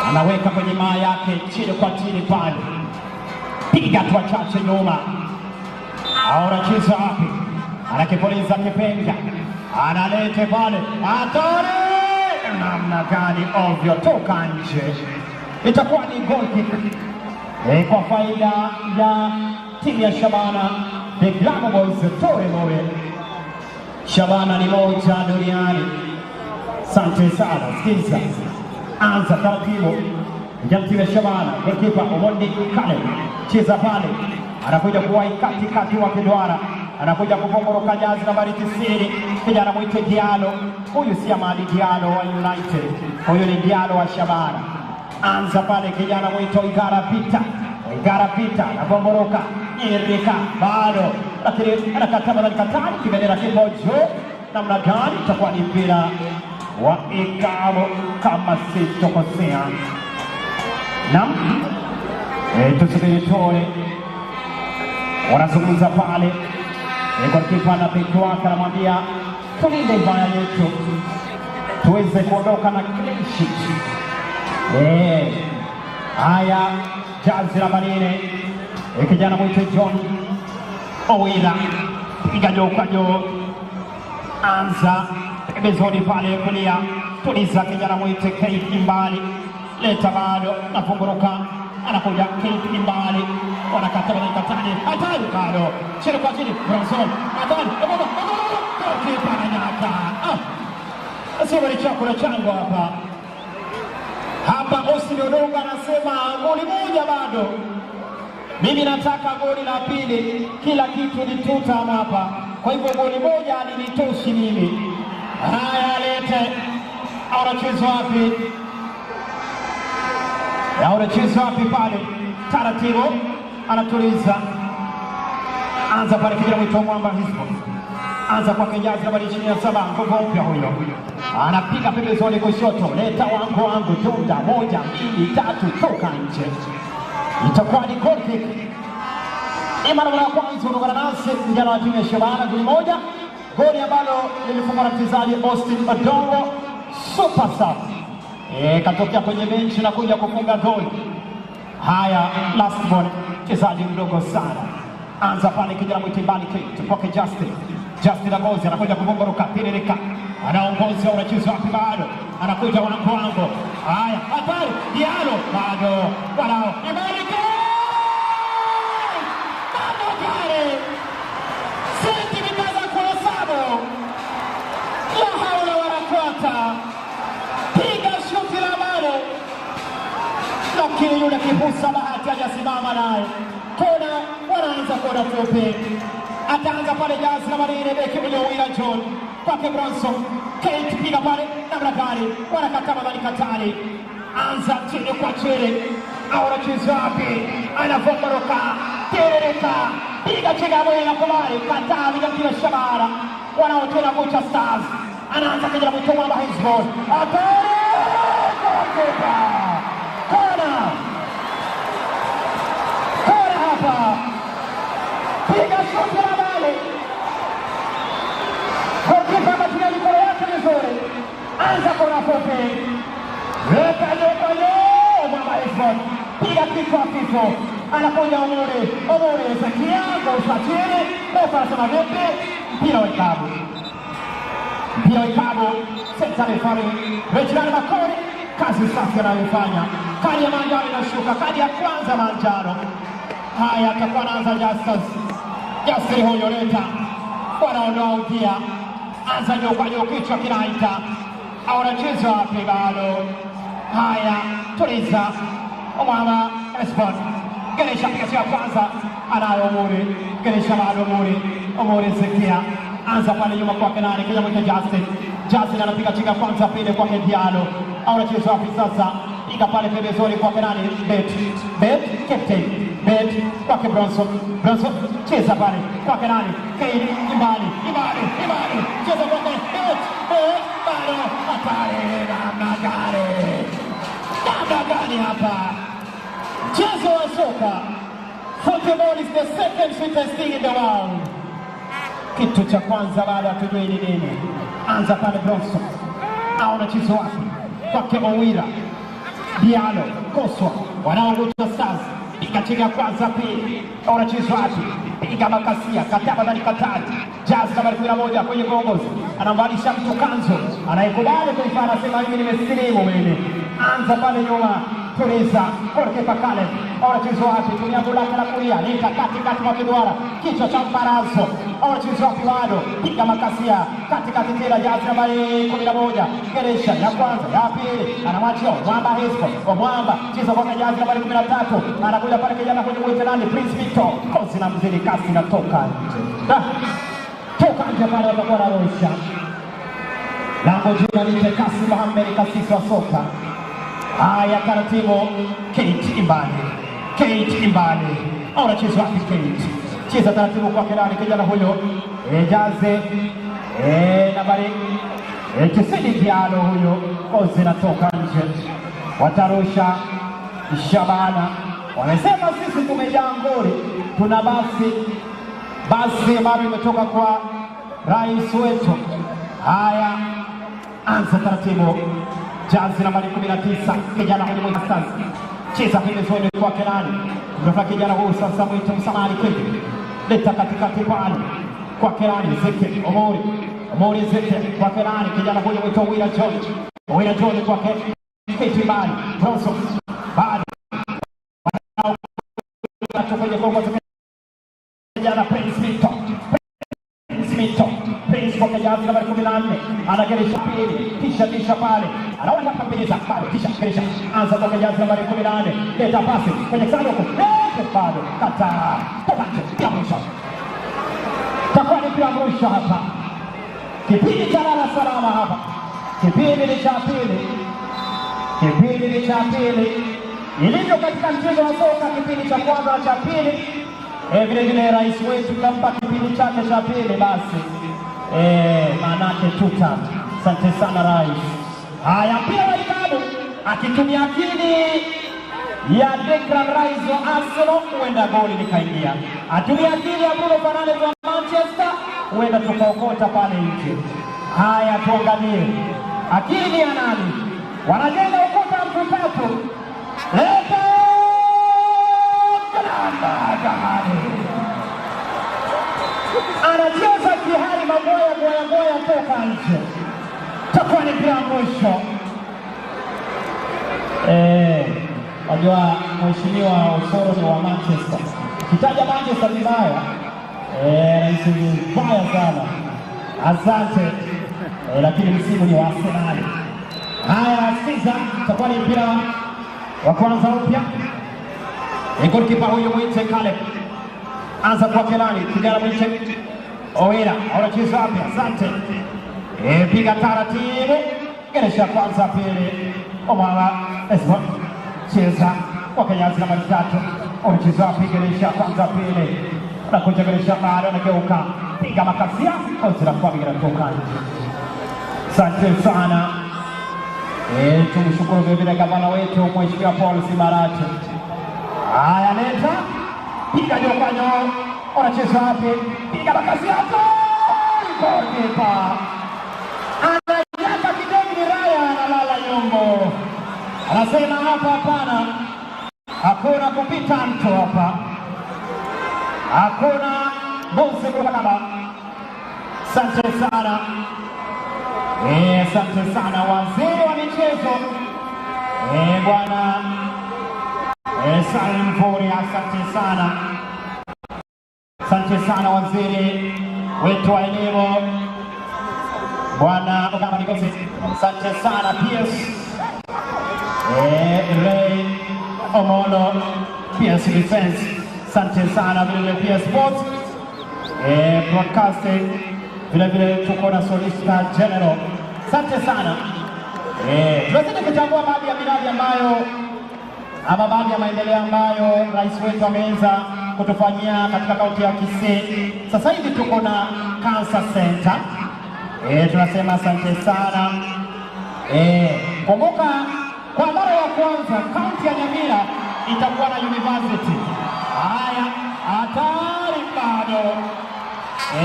Anaweka kwenye maa yake chini kwa chini pale, piga tu chache nyuma. Ahora cheza wapi? Anakipoliza kipenga, analete pale, hatari namna gani, ovyo, toka nje. Itakuwa ni goal kick kwa faida ya timu ya Shabana. The Glamour Boys Tore Moe. Shabana ni moja duniani. Asante sana. Sikiza. Anza taratibu. Timu ya Shabana, goalkeeper Omondi Kale cheza pale, anakuja kuwai katikati wa Kidwara, anakuja kupongoroka jazi nambari 90 kijana mwite Diallo. Huyu si Amadi Diallo wa United, huyu ni Diallo wa Shabana. Anza pale kijana mwito Igara Pita anapongoroka Irika, bado lakini anakataba na katani, kibendera kipo juu. Namna gani? Itakuwa ni mpira wa Ikabo kama sitokosea. Naam, tusubiri tuone. Wanazungumza pale, goalkeeper na beki wake anamwambia tulinde ibaya yetu tuweze kuondoka na clean sheet. Haya, jazi la manine kijana mwite John Owila, piga juu kwa juu. Anza pembezoni pale kulia, tuliza kijana mwite Kate Imbali, leta bado napunguruka, anakuja Kate Imbali, wanakataba na katani, hatari bado chini kwa chini, Bronson hatari, goalkeeper ananyaka. Sio ni chakula changu hapa. Hapa Osini Odonga anasema goli moja bado. Mimi nataka goli la pili, kila kitu ni tutam hapa. Kwa hivyo goli moja halinitoshi mimi. Haya lete. Anacheza wapi? Anacheza wapi pale? Taratibu anatuliza. Anza pale kijana mwito Mwamba Hispo. Anza kwa Kenyazi nambari 27, nguvu mpya huyo. Anapiga pembezoni kushoto. Leta wangu tunda 1 2 3 toka nje. Itakuwa ni goal kick. Mara ya kwanza kutoka nasi vijana wa timu ya Shabana goli moja. Goli ambalo lilifungwa na mchezaji Austin Odongo super sub. Katokea kwenye benchi na kuja kufunga goli. Haya last ball mchezaji mdogo sana. Anza pale kijana mwitimbali kwake Justin Agozi anakuja kugonga Tiririka. Anaongoza unacheza wapi bado? Anakuja wanampango. Haya, hatari, Diallo bado. Wanao. Imelike! Bado kale. Sentimita za kuhesabu. La haula wala quwwata. Piga shuti la bado. Lakini yule kibusa bahati hajasimama naye. Kona wanaanza kona fupi. Ataanza pale Jazi na Marine beki Willa John kwake Bronson. Kate piga pale namna gani? Wanakatama bali katali. Anza chini kwa chini. Aura chizapi. Anavomoroka. Tiririka. Piga chini hapo inakubali. Kataa bila kila Shabara. Wanaotena Bucha Stars. Anaanza kijana mwito Mwamba Hispo. Atari! Kona! Kona hapa! Piga shuti la bale! Goalkeeper anatumia mikono yake vizuri. Anza kona fupi. Weka nyoko Mwamba Hispo. Piga kifo. Anakuja Omuri Ezekia. Gausa chini. Refa anasema vipi? Mpira wa ikabu. Senta refari Reginald Makori. Kazi safi anayoifanya. Kadi ya manjano inashuka. Kadi ya kwanza manjano. Haya atakuwa anaanza Justin huyo leta. Wanaondoa ukia. Anza nyoka kichwa kinaita. Anacheza wapi bado? Haya tuliza. Omama respond. Geresha piga ya kwanza. Anayo Omuri. Geresha bado Omuri Ezekia. Anza pale nyuma kwake nani? Kenya mwita Justin anapiga chinga kwanza pili kwake Diallo. Anacheza wapi sasa? Piga pale pembezoni kwake nani? Bet captain. Bet kwake Bronson. Cheza pale kwake nani? Kane Imbali. Cheza kwake Bet bado hatari namna gani hapa? Mchezo wa soka. Football is the second sweetest thing in the world. Kitu cha kwanza baada hatujui ni nini. Anza pale Bronson. Anacheza wapi? Kwake Mawira. Diallo, Koswa, wanaongoza Stars. Piga chenga kwanza pili. Anacheza wapi? Piga makasia, kataba ndani katati. Jazi nambari 11 kwenye kongozi. Anamvalisha mtu kanzo. Anayekubali kuifanya anasema mimi nimesilimu mimi. Anza pale nyuma. Tuliza, goalkeeper Kale. Anacheza wapi? Tumia bulaka la kulia. Leta kati mwa kiduara. Kichwa cha Mparazo. Anacheza wapi bado? Piga makasia. Kati tena Jazi nambari 11. Geresha ya kwanza, ya pili. Anamwachia Mwamba Hispo. Mwamba cheza kwa Jazi nambari 13. Anakuja pale kijana kwenye mwitelani Prince Victor. Kozi na mzili kasi natoka nje. Toka nje pale watakuwa na Rosha. Lango jina ni Kasi Mohamed Kasisi wa soka. Haya taratibu Kate Imbali. Anacheza wapi Kate? Cheza taratibu kwa Kenani kijana huyo. Jaze nambari 90 Diallo huyo. Kozi natoka nje. Watarusha Shabana. Wamesema sisi tumejaa ngori. Tuna basi ambalo imetoka kwa rais wetu. Haya anza taratibu. Jazi nambari 19 kijana kwenye Stars. Cheza pembezoni kwa Kenani. Ndio kijana huyu sasa mwito Msamali kweli. Leta katikati pale kwa Kenani Zeke Omuri Zeke kwa Kenani kijana huyu mwito Willa John kwa Kate Imbali. Bronson bado kwenye kongo kijana Prince Victor kwa jazi nambari 14 anageresha pili kisha pale anaona kapeleza pale kisha anza kwa jazi nambari 14 leta pasi kwenye sanduku bado kata ya mwisho takuwa ni pia mwisho hapa kipindi cha lala salama hapa kipindi cha pili ilivyo katika mchezo wa soka kipindi cha kwanza cha pili vile vile rais wetu kampa kipindi chake cha pili basi manake tuta. Asante sana rais. Haya mpira wa ikabu akitumia akili ya Declan Rice wa Arsenal huenda goli likaingia. Atumia akili ya Bruno Fernandes wa Manchester huenda tukaokota pale nje. Haya tuangalie akili ya nani wanajenga ukuta mtatu leta anacheza kihari magoya toka nje takuwa ni pia mwisho. Wajua mheshimiwa Osoro ni wa Manchester, kitaja Manchester vibaya rais mbaya sana. Asante lakini msimu ni wa Arsenal. Haya siza takuwa ni mpira wa kwanza upya. Golikipa huyo Mwite Caleb anza kwa Kelani kijana Mwite Owera anacheza hapa. Asante piga taratibu geresha kwanza pili Omara Esbon cheza kwa kiasi nambari 3 anacheza piga geresha kwanza pili na kuja geresha bado anageuka piga makasia ozira kwa bigira toka. Asante sana tumshukuru vile gavana wetu mheshimiwa Paul Sibarati. Haya leta piga jokanyo anacheza wapi piga makasi hapo golikipa anajaka kidogo ni Raya analala nyongo anasema hapana hakuna kupita mtu hapa hakuna bosi kwa kama. Asante sana asante sana waziri wa michezo bwana Salim Fori. Asante sana waziri wetu wa elimu bwana Ogama Nigosi. Asante sana PS Ray Omolo PS Defense. Asante sana vile PS Sports Broadcasting vile tuko na Solicitor General. Asante sana tunazidi kutambua baadhi ya miradi ambayo ama baadhi ya maendeleo ambayo rais wetu ameanza kutufanyia katika kaunti ya Kisii. Sasa hivi tuko na Cancer Center. Tunasema asante sana. Kumbuka kwa mara ya kwanza kaunti ya Nyamira itakuwa na university. Haya hatari bado.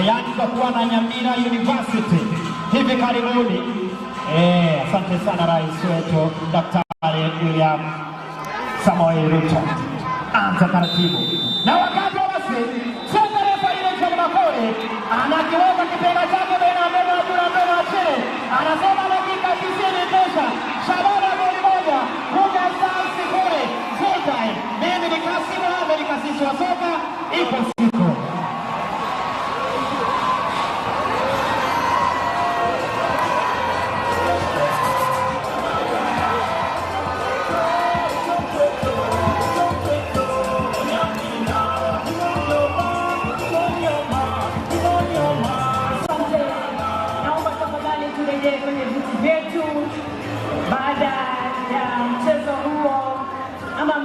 Yani tutakuwa na Nyamira University hivi karibuni. Asante sana rais wetu Daktari William Samoei Ruto. Anza taratibu na wakati wa basi sasa refa ile cha Makori anakiweka kipenga chake baina ya mbele na mbele na chini anasema dakika 90 tosha. Shabana goli moja Ruga Stars kule full time. Mimi ni Kasimu Ahmed kasisi wa soka ipo siku.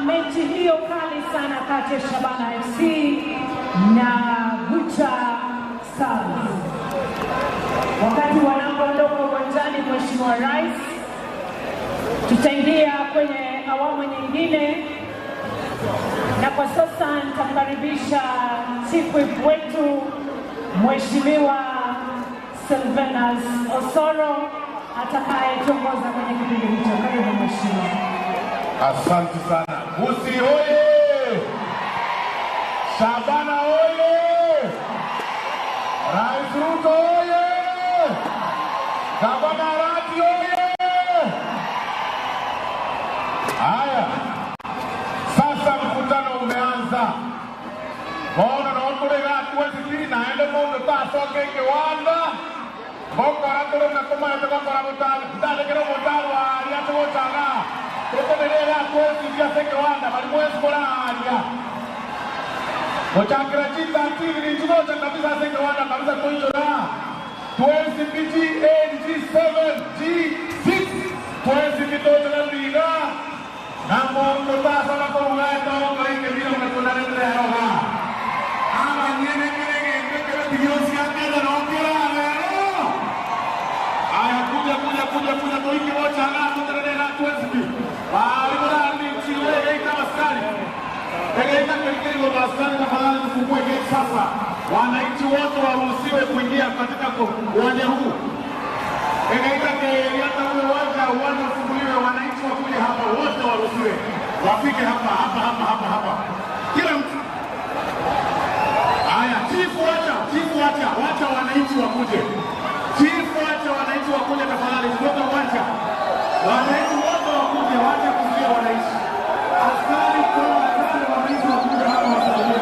Mechi hiyo kali sana kati ya Shabana FC na Bucha Stars. Wakati wanapoondoka uwanjani, Mheshimiwa Rais, tutaingia kwenye awamu nyingine, na kwa sasa nitamkaribisha chief whip wetu Mheshimiwa Sylvanus Osoro atakayetongoza kwenye kipindi hicho. Karibu Mheshimiwa. Asante sana. Gusii oye! Shabana oye! Rais Ruto oye! Gavana Arati oye! Haya, sasa mkutano umeanza. Waona na wakulega kuwezi naende mondo taso kenge wanda Boko ratoro na koma ya boko rabotal. Dale kero botal wa ya to tanga. Toto melea kwesi ya seke wanda bali mwezi bora alia. Ochakira chita tivi ni chuo cha kabisa seke wanda kabisa kuinjora. 12 BG G7 G6 12 bitoto na liga. Namo kota sana ko ngai to ngai ke bila na kona na roha. Ama nyene kene ke video siate na nokira na. Aya kuja to iki wocha na tutere na 12. Bali bora ni chile eka askari. Eka kile ngo askari na fadhali kufungue gate sasa. Wananchi wote waruhusiwe kuingia katika uwanja huu. Eka hata uwanja ufunguliwe, wananchi wakuje hapa wote waruhusiwe. Wafike hapa. Kila mtu. Aya, chifu wacha wananchi wakuje. Chifu wacha wananchi wakuje tafadhali kutoka uwanja. Wananchi wote wakuje, wacha kuzuia wananchi. Askari kwa wananchi wakuje hapa wasaidie.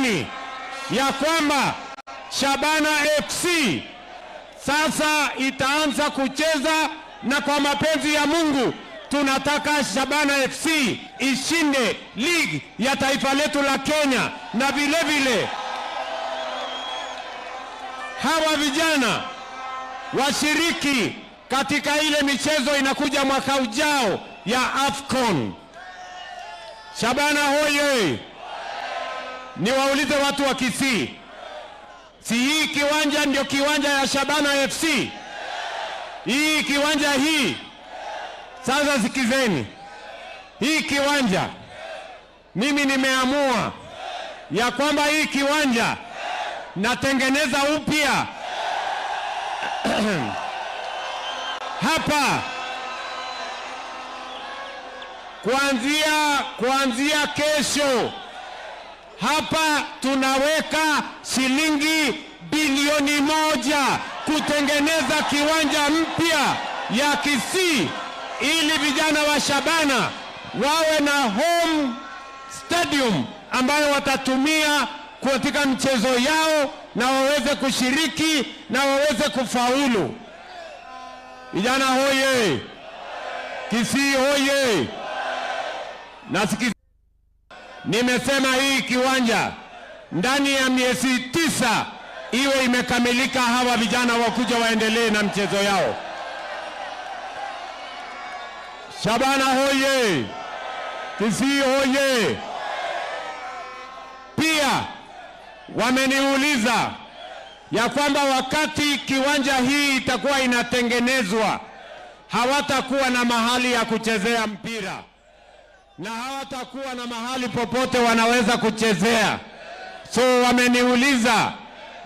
imani ya kwamba Shabana FC sasa itaanza kucheza, na kwa mapenzi ya Mungu tunataka Shabana FC ishinde ligi ya taifa letu la Kenya, na vile vile hawa vijana washiriki katika ile michezo inakuja mwaka ujao ya AFCON. Shabana hoye! Niwaulize watu wa Kisii, si hii kiwanja ndio kiwanja ya Shabana FC? Hii kiwanja hii, sasa sikizeni, hii kiwanja mimi nimeamua ya kwamba hii kiwanja natengeneza upya hapa kuanzia kesho. Hapa tunaweka shilingi bilioni 1 kutengeneza kiwanja mpya ya Kisii, ili vijana wa Shabana wawe na home stadium ambayo watatumia katika mchezo yao, na waweze kushiriki na waweze kufaulu. Vijana hoye! Kisii hoye! Nimesema hii kiwanja ndani ya miezi 9 iwe imekamilika, hawa vijana wakuja waendelee na mchezo yao. Shabana hoye! Kisii hoye! Pia wameniuliza ya kwamba wakati kiwanja hii itakuwa inatengenezwa, hawatakuwa na mahali ya kuchezea mpira na hawatakuwa na mahali popote wanaweza kuchezea. So wameniuliza,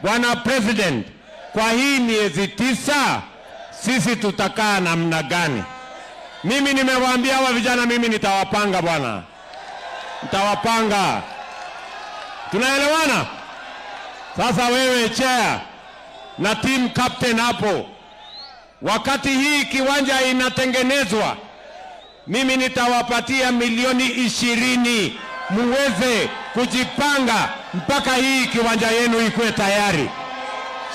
Bwana President, kwa hii miezi 9 sisi tutakaa namna gani? Mimi nimewaambia hawa vijana, mimi nitawapanga bwana, nitawapanga. Tunaelewana? Sasa wewe chair na team captain hapo, wakati hii kiwanja inatengenezwa, mimi nitawapatia milioni 20 muweze kujipanga mpaka hii kiwanja yenu ikuwe tayari.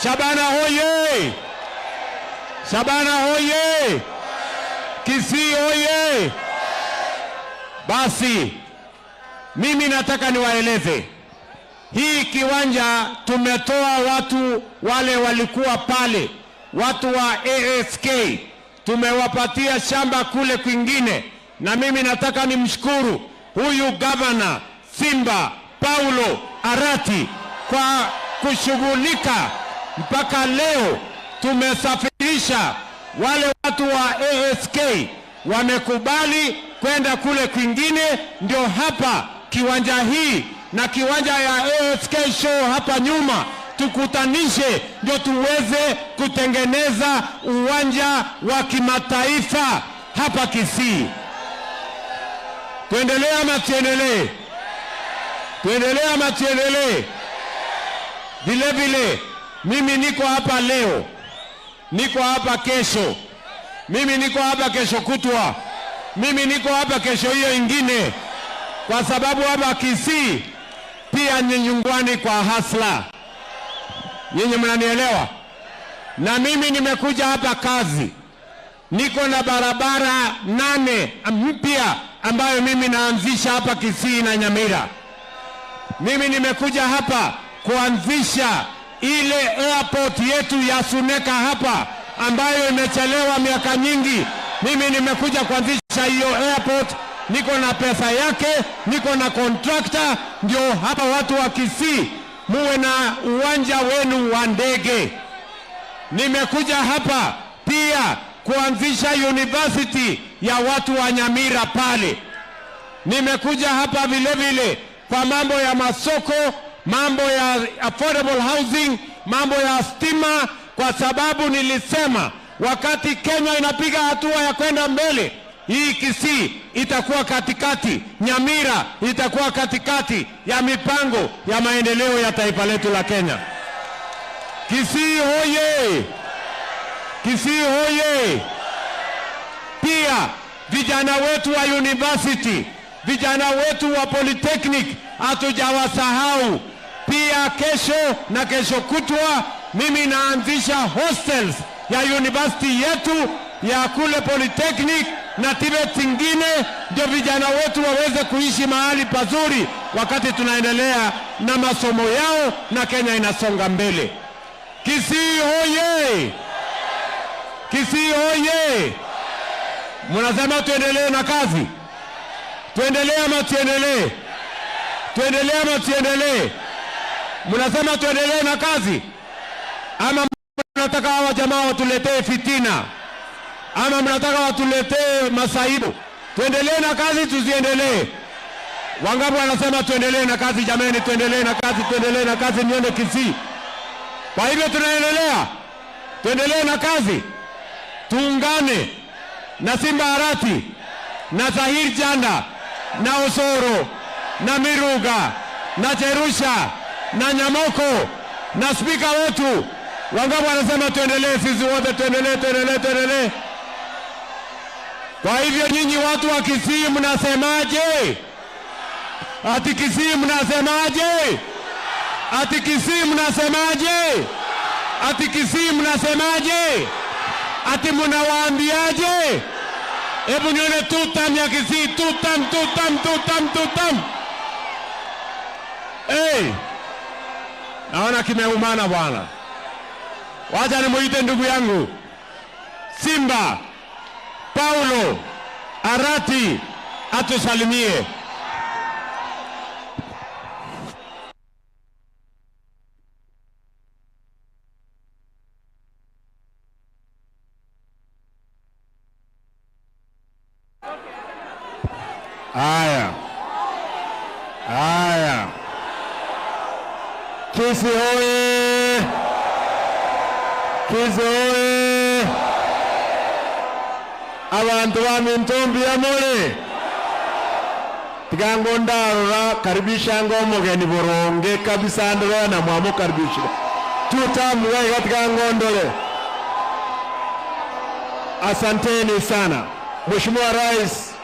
Shabana hoye! Shabana hoye! Kisii hoye! Basi mimi nataka niwaeleze, hii kiwanja tumetoa watu wale walikuwa pale, watu wa ASK, tumewapatia shamba kule kwingine, na mimi nataka nimshukuru huyu Governor Simba Paulo Arati kwa kushughulika. Mpaka leo tumesafirisha wale watu wa ASK, wamekubali kwenda kule kwingine, ndio hapa kiwanja hii na kiwanja ya ASK show hapa nyuma tukutanishe, ndio tuweze kutengeneza uwanja wa kimataifa hapa Kisii. Tuendelee ama tuendelee? Tuendelee ama tuendelee? Vile vile mimi niko hapa leo, niko hapa kesho, mimi niko hapa kesho kutwa, mimi niko hapa kesho hiyo ingine, kwa sababu hapa Kisii pia ni nyumbani kwa hasla. Nyinyi mnanielewa? Na mimi nimekuja hapa kazi, niko na barabara 8 mpya ambayo mimi naanzisha hapa Kisii na Nyamira. Mimi nimekuja hapa kuanzisha ile airport yetu ya Suneka hapa ambayo imechelewa miaka nyingi. Mimi nimekuja kuanzisha hiyo airport, niko na pesa yake, niko na contractor, ndio hapa watu wa Kisii muwe na uwanja wenu wa ndege. Nimekuja hapa pia kuanzisha university ya watu wa Nyamira pale. Nimekuja hapa vile vile kwa mambo ya masoko, mambo ya affordable housing, mambo ya stima, kwa sababu nilisema wakati Kenya inapiga hatua ya kwenda mbele, hii Kisii itakuwa katikati, Nyamira itakuwa katikati ya mipango ya maendeleo ya taifa letu la Kenya. Kisii hoye! Kisii hoye! Pia vijana wetu wa university, vijana wetu wa polytechnic hatujawasahau. Pia kesho na kesho kutwa mimi naanzisha hostels ya university yetu ya kule Polytechnic na TVET zingine, ndio vijana wetu waweze kuishi mahali pazuri wakati tunaendelea na masomo yao na Kenya inasonga mbele. Kisii hoye! Kisii hoye! Mnasema tuendelee na kazi? Tuendelee ama tuendelee? Tuendelee ama tuendelee? Mnasema tuendelee na kazi ama mnataka hawa jamaa watuletee fitina? Ama mnataka watuletee masaibu? Tuendelee na kazi tusiendelee? Wangapi wanasema tuendelee na kazi? Jamani, tuendelee na kazi, tuendelee na kazi, nione Kisii. Kwa hivyo tunaendelea, tuendelee na kazi, tuungane na Simba Arati na Zahir Janda na Osoro na Miruga na Cherusha na Nyamoko na spika wetu. Wangapi wanasema tuendelee? Sisi wote tuendelee, tuendelee, tuendelee. Kwa hivyo nyinyi watu wa Kisii mnasemaje? Ati Kisii mnasemaje? Ati Kisii mnasemaje? Ati Kisii mnasemaje? Ati mnawaambiaje? Hebu nione tutam ya Kisii, tutam, tutam, tutam, tutam. Naona kimeumana bwana. Wacha nimuite ndugu yangu Simba Paulo Arati atusalimie. Haya. Kisii hoye! Kisii hoye! Abantu ba Mintombi amore. Tigango ndarora karibisha ngo mugeni boronge kabisa ndoro na mwamu karibisha. Tutamu wewe katika ngondole. Asanteni sana. Mheshimiwa Rais,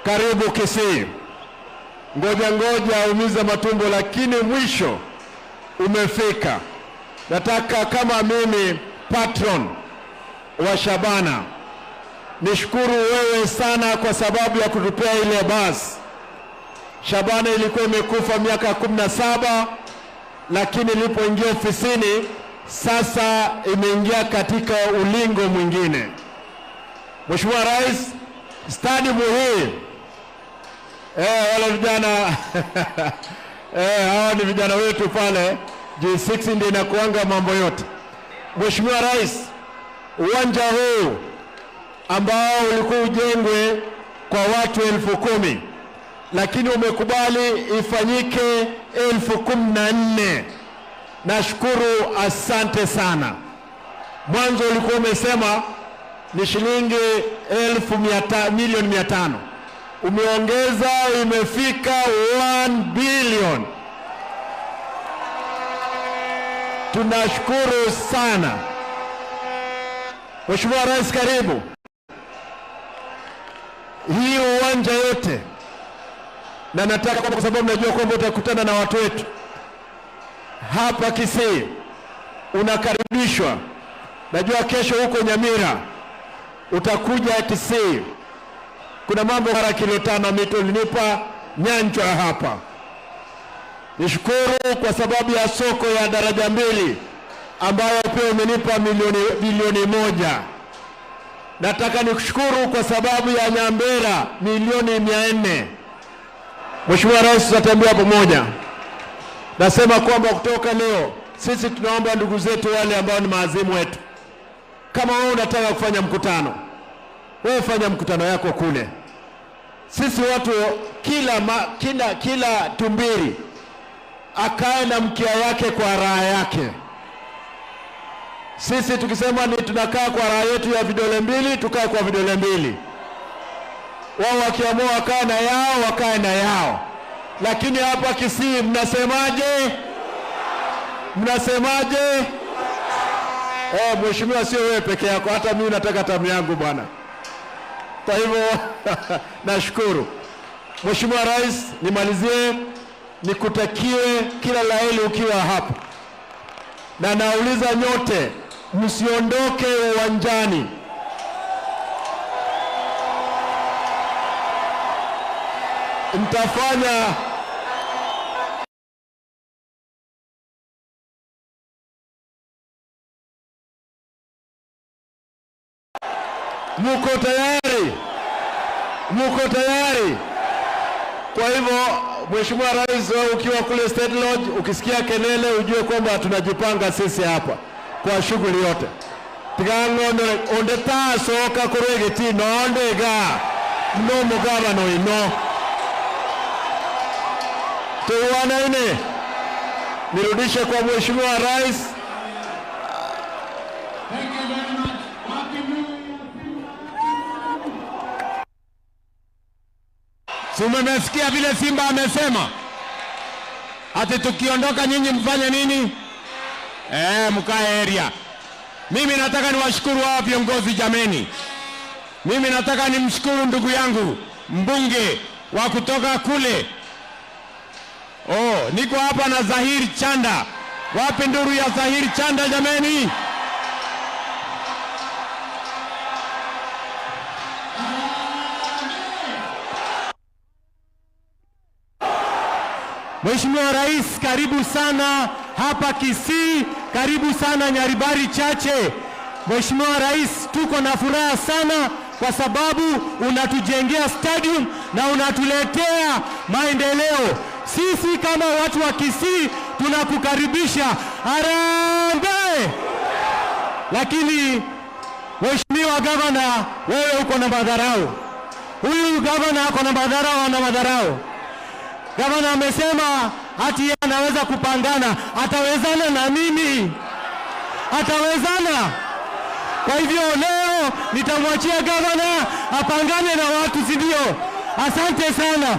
karibu Kisii. Ngoja umiza matumbo, lakini mwisho umefika. Nataka kama mimi patron wa Shabana nishukuru wewe sana kwa sababu ya kutupea ile basi. Shabana ilikuwa imekufa miaka 17, lakini ilipoingia ofisini sasa imeingia katika ulingo mwingine. Mheshimiwa Rais, stadium hii wale vijana hawa ni vijana wetu pale G6 ndio inakuanga mambo yote. Mheshimiwa Rais, uwanja huu ambao ulikuwa ujengwe kwa watu 10,000 lakini umekubali ifanyike 14,000. Nashukuru, asante sana. Mwanzo ulikuwa umesema ni shilingi milioni 500. Umeongeza, imefika 1 billion. Tunashukuru sana. Mheshimiwa Rais, karibu. Hii uwanja yote, na nataka kwa sababu najua kwamba utakutana na watu wetu hapa Kisii, unakaribishwa. Najua kesho huko Nyamira utakuja Kisii. Kuna mambo mara kilo 5 mito ulinipa nyanjwa hapa. Nishukuru kwa sababu ya soko ya daraja 2 ambayo pia umenipa bilioni 1. Nataka nikushukuru kwa sababu ya Nyambera milioni 400. Mheshimiwa Rais, tutatembea pamoja. Nasema kwamba kutoka leo sisi tunaomba ndugu zetu wale ambao ni maazimu wetu, kama wewe unataka kufanya mkutano, wewe fanya mkutano yako kule. Sisi watu kila tumbiri akae na mkia yake kwa raha yake. Sisi tukisema ni tunakaa kwa raha yetu ya vidole 2, tukae kwa vidole 2. Wao wakiamua wakae na yao, wakae na yao. Lakini hapa Kisii mnasemaje? Mnasemaje? Mheshimiwa, sio wewe peke yako, hata mimi nataka tamu yangu bwana. Kwa hivyo nashukuru. Mheshimiwa Rais, nimalizie nikutakie kila la heri ukiwa hapa, na nauliza nyote msiondoke uwanjani. Mtafanya muko tayari? Muko tayari? Kwa hivyo Mheshimiwa Rais, wewe ukiwa kule State Lodge ukisikia kelele ujue kwamba tunajipanga sisi hapa kwa shughuli yote. Tigango onde tasoka kurwegeti no ndega no mugabano ino tuwana ine. Nirudishe kwa Mheshimiwa Rais. Tumemesikia vile Simba amesema ati tukiondoka nyinyi mfanye nini? Mkae area. Mimi nataka niwashukuru hao viongozi jameni. Mimi nataka nimshukuru ndugu yangu mbunge wa kutoka kule. Niko hapa na Zahir Chanda. Wapi nduru ya Zahir Chanda jameni? Mheshimiwa Rais, karibu sana hapa Kisii, karibu sana Nyaribari Chache. Mheshimiwa Rais, tuko na furaha sana kwa sababu unatujengea stadium na unatuletea maendeleo. Sisi kama watu wa Kisii tunakukaribisha. Harambee! Lakini Mheshimiwa Gavana, wewe uko na madharau. Huyu gavana ako na madharau na madharau. Gavana amesema hati yeye anaweza kupangana. Atawezana na mimi? Atawezana? Kwa hivyo leo nitamwachia gavana apangane na watu, si ndio? Asante sana.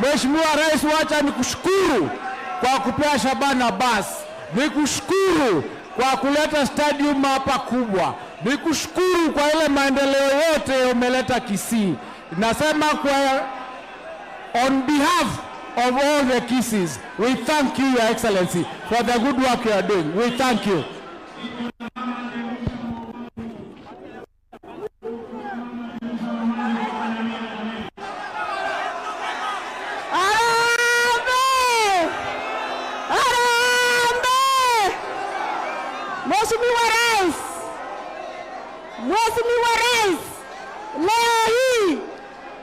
Mheshimiwa Rais, wacha nikushukuru kwa kupea Shabana basi. Nikushukuru kwa kuleta stadium hapa kubwa. Nikushukuru kwa ile maendeleo yote umeleta Kisii. Nasema kwa on behalf of all the Kisiis, we thank you, Your Excellency, for the good work you are doing. We thank you. Mheshimiwa Rais, leo hii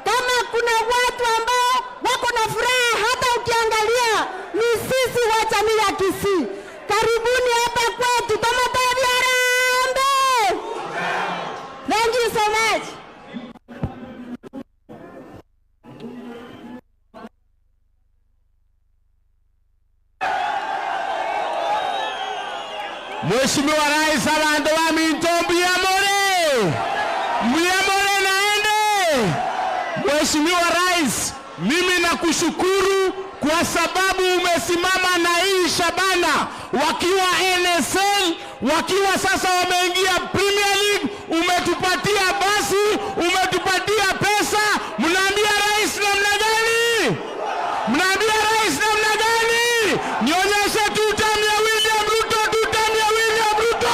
kama kuna watu ambao wako na furaha hata ukiangalia ni sisi wa jamii ya Kisii. Karibuni hapa kwetu. Tomatavi harambee. Thank you so much. Mheshimiwa Rais, abantu bamintombi Muyamore naende. Mheshimiwa Rais, mimi nakushukuru kwa sababu umesimama na hii Shabana wakiwa NSL, wakiwa sasa wameingia Premier League, umetupatia basi, umetupatia pesa. Mnaambia Rais namna gani? Mnaambia Rais namna gani? Nionyeshe tutamu ya William Ruto, tutamu ya William Ruto.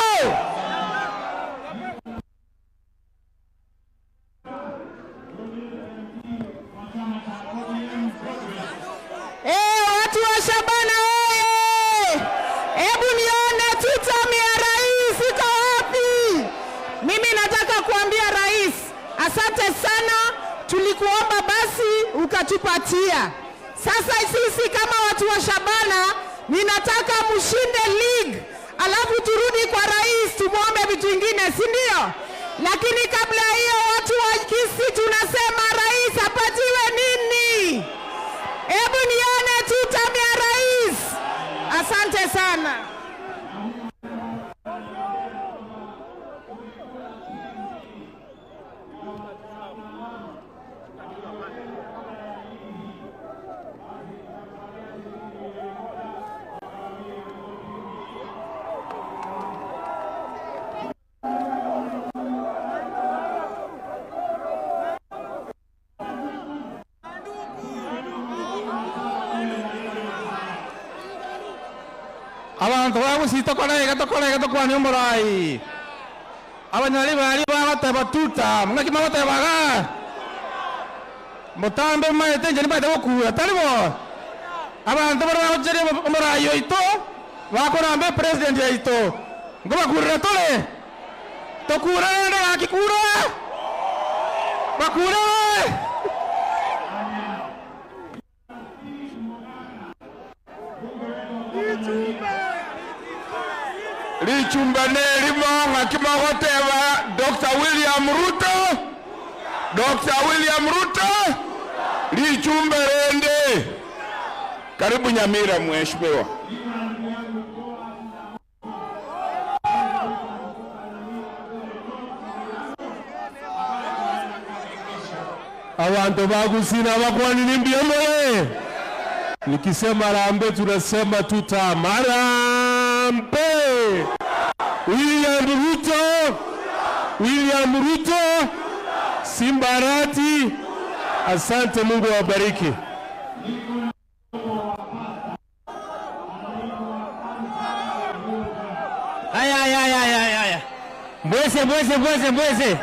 Watu wa Shabana oye! Hebu nione tutamu ya rais iko wapi? Mimi nataka kuambia Rais, asante sana, tulikuomba basi ukatupatia. Sasa sisi kama watu wa Shabana, ninataka mshinde league, alafu turudi kwa Rais tumuombe vitu vingine, si ndio? Lakini kabla hiyo watu wa Kisii tunasema rais apatiwe nini? Hebu nione tutam ya rais. Asante sana. Abantu bagusitokorega omorai abanyari bari bagateba tuta mungaki magatebaga mutambe maete njeni baite gokura taribo abantu bari bagochere omorai oito bakorambe president yaito ngo bakurire tole tokura ende gakikura bakura Lichumbane limo ngakimagoteba Dr. William Ruto lichumberende. Karibu Nyamira mheshimiwa. Abantu bagusina bakwani nimbiemole. Nikisema Harambee tunasema tutam. Harambee. William Ruto, Simba Arati. Asante, Mungu awabariki. Aya. Mbwese.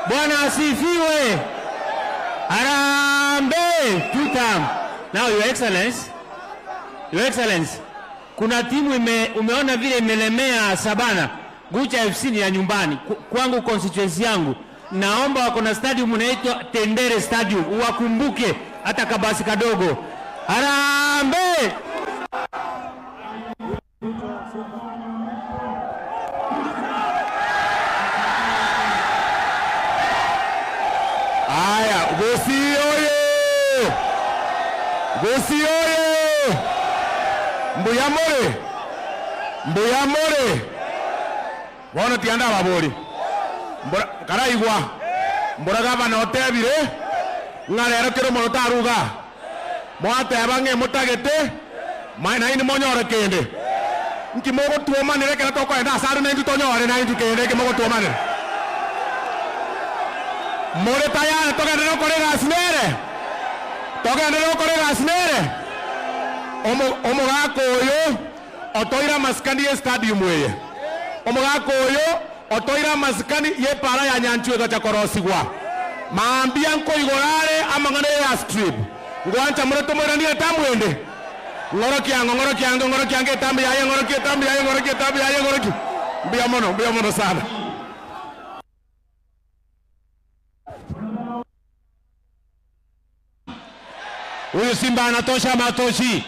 Bwana asifiwe. Harambee tutam. Now your excellency. Kuna timu umeona vile imelemea Sabana. Gucha FC ni ya nyumbani. Kwangu constituency yangu. Naomba wako na stadium unaitwa Tendere Stadium. Uwakumbuke hata kabasi kadogo. Harambee! Aya, Gusii oye! Mbuyamore. Wana tianda babori. Karaigwa. Mbura gavana otebire. Ngarero kero monotaruga. Mwateba nge mutagete. Maina ini monyore kende. Nki mogo tuomanire kena toko enda asaru na intu tonyore na intu kende ke mogo tuomanire. More tayane toka ndero kore gasnere. Omogako oyo otoira maskani ye stadium weye. Omogako oyo otoira maskani ye para ya nyanchwe gacha korosigwa. Maambia nko igorare amangane ya strip. Ngwancha mureto mwera niye tamwende. Ngoro kiange tambi yaye ngoroki. Mbia mono sana. Huyu Simba anatosha matoshi.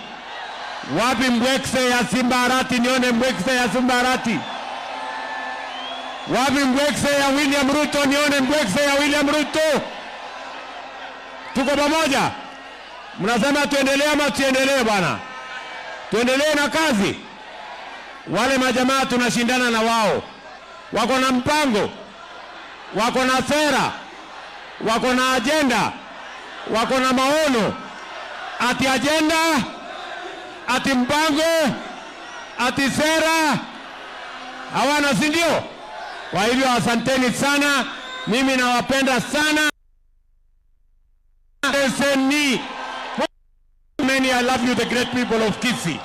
Wapi mbwekse ya Simba Arati? Nione mbwekse ya Simba Arati. Wapi mbwekse ya William Ruto? Nione mbwekse ya William Ruto. Tuko pamoja? Mnasema tuendelee ama tuendelee bwana? Tuendelee na kazi. Wale majamaa tunashindana na wao. Wako na mpango. Wako na sera. Wako na agenda. Wako na maono. Ati agenda, ati mpango, ati sera. Hawana, si ndio? Kwa hivyo asanteni sana. Mimi nawapenda sana. I love you, the great people of Kisii.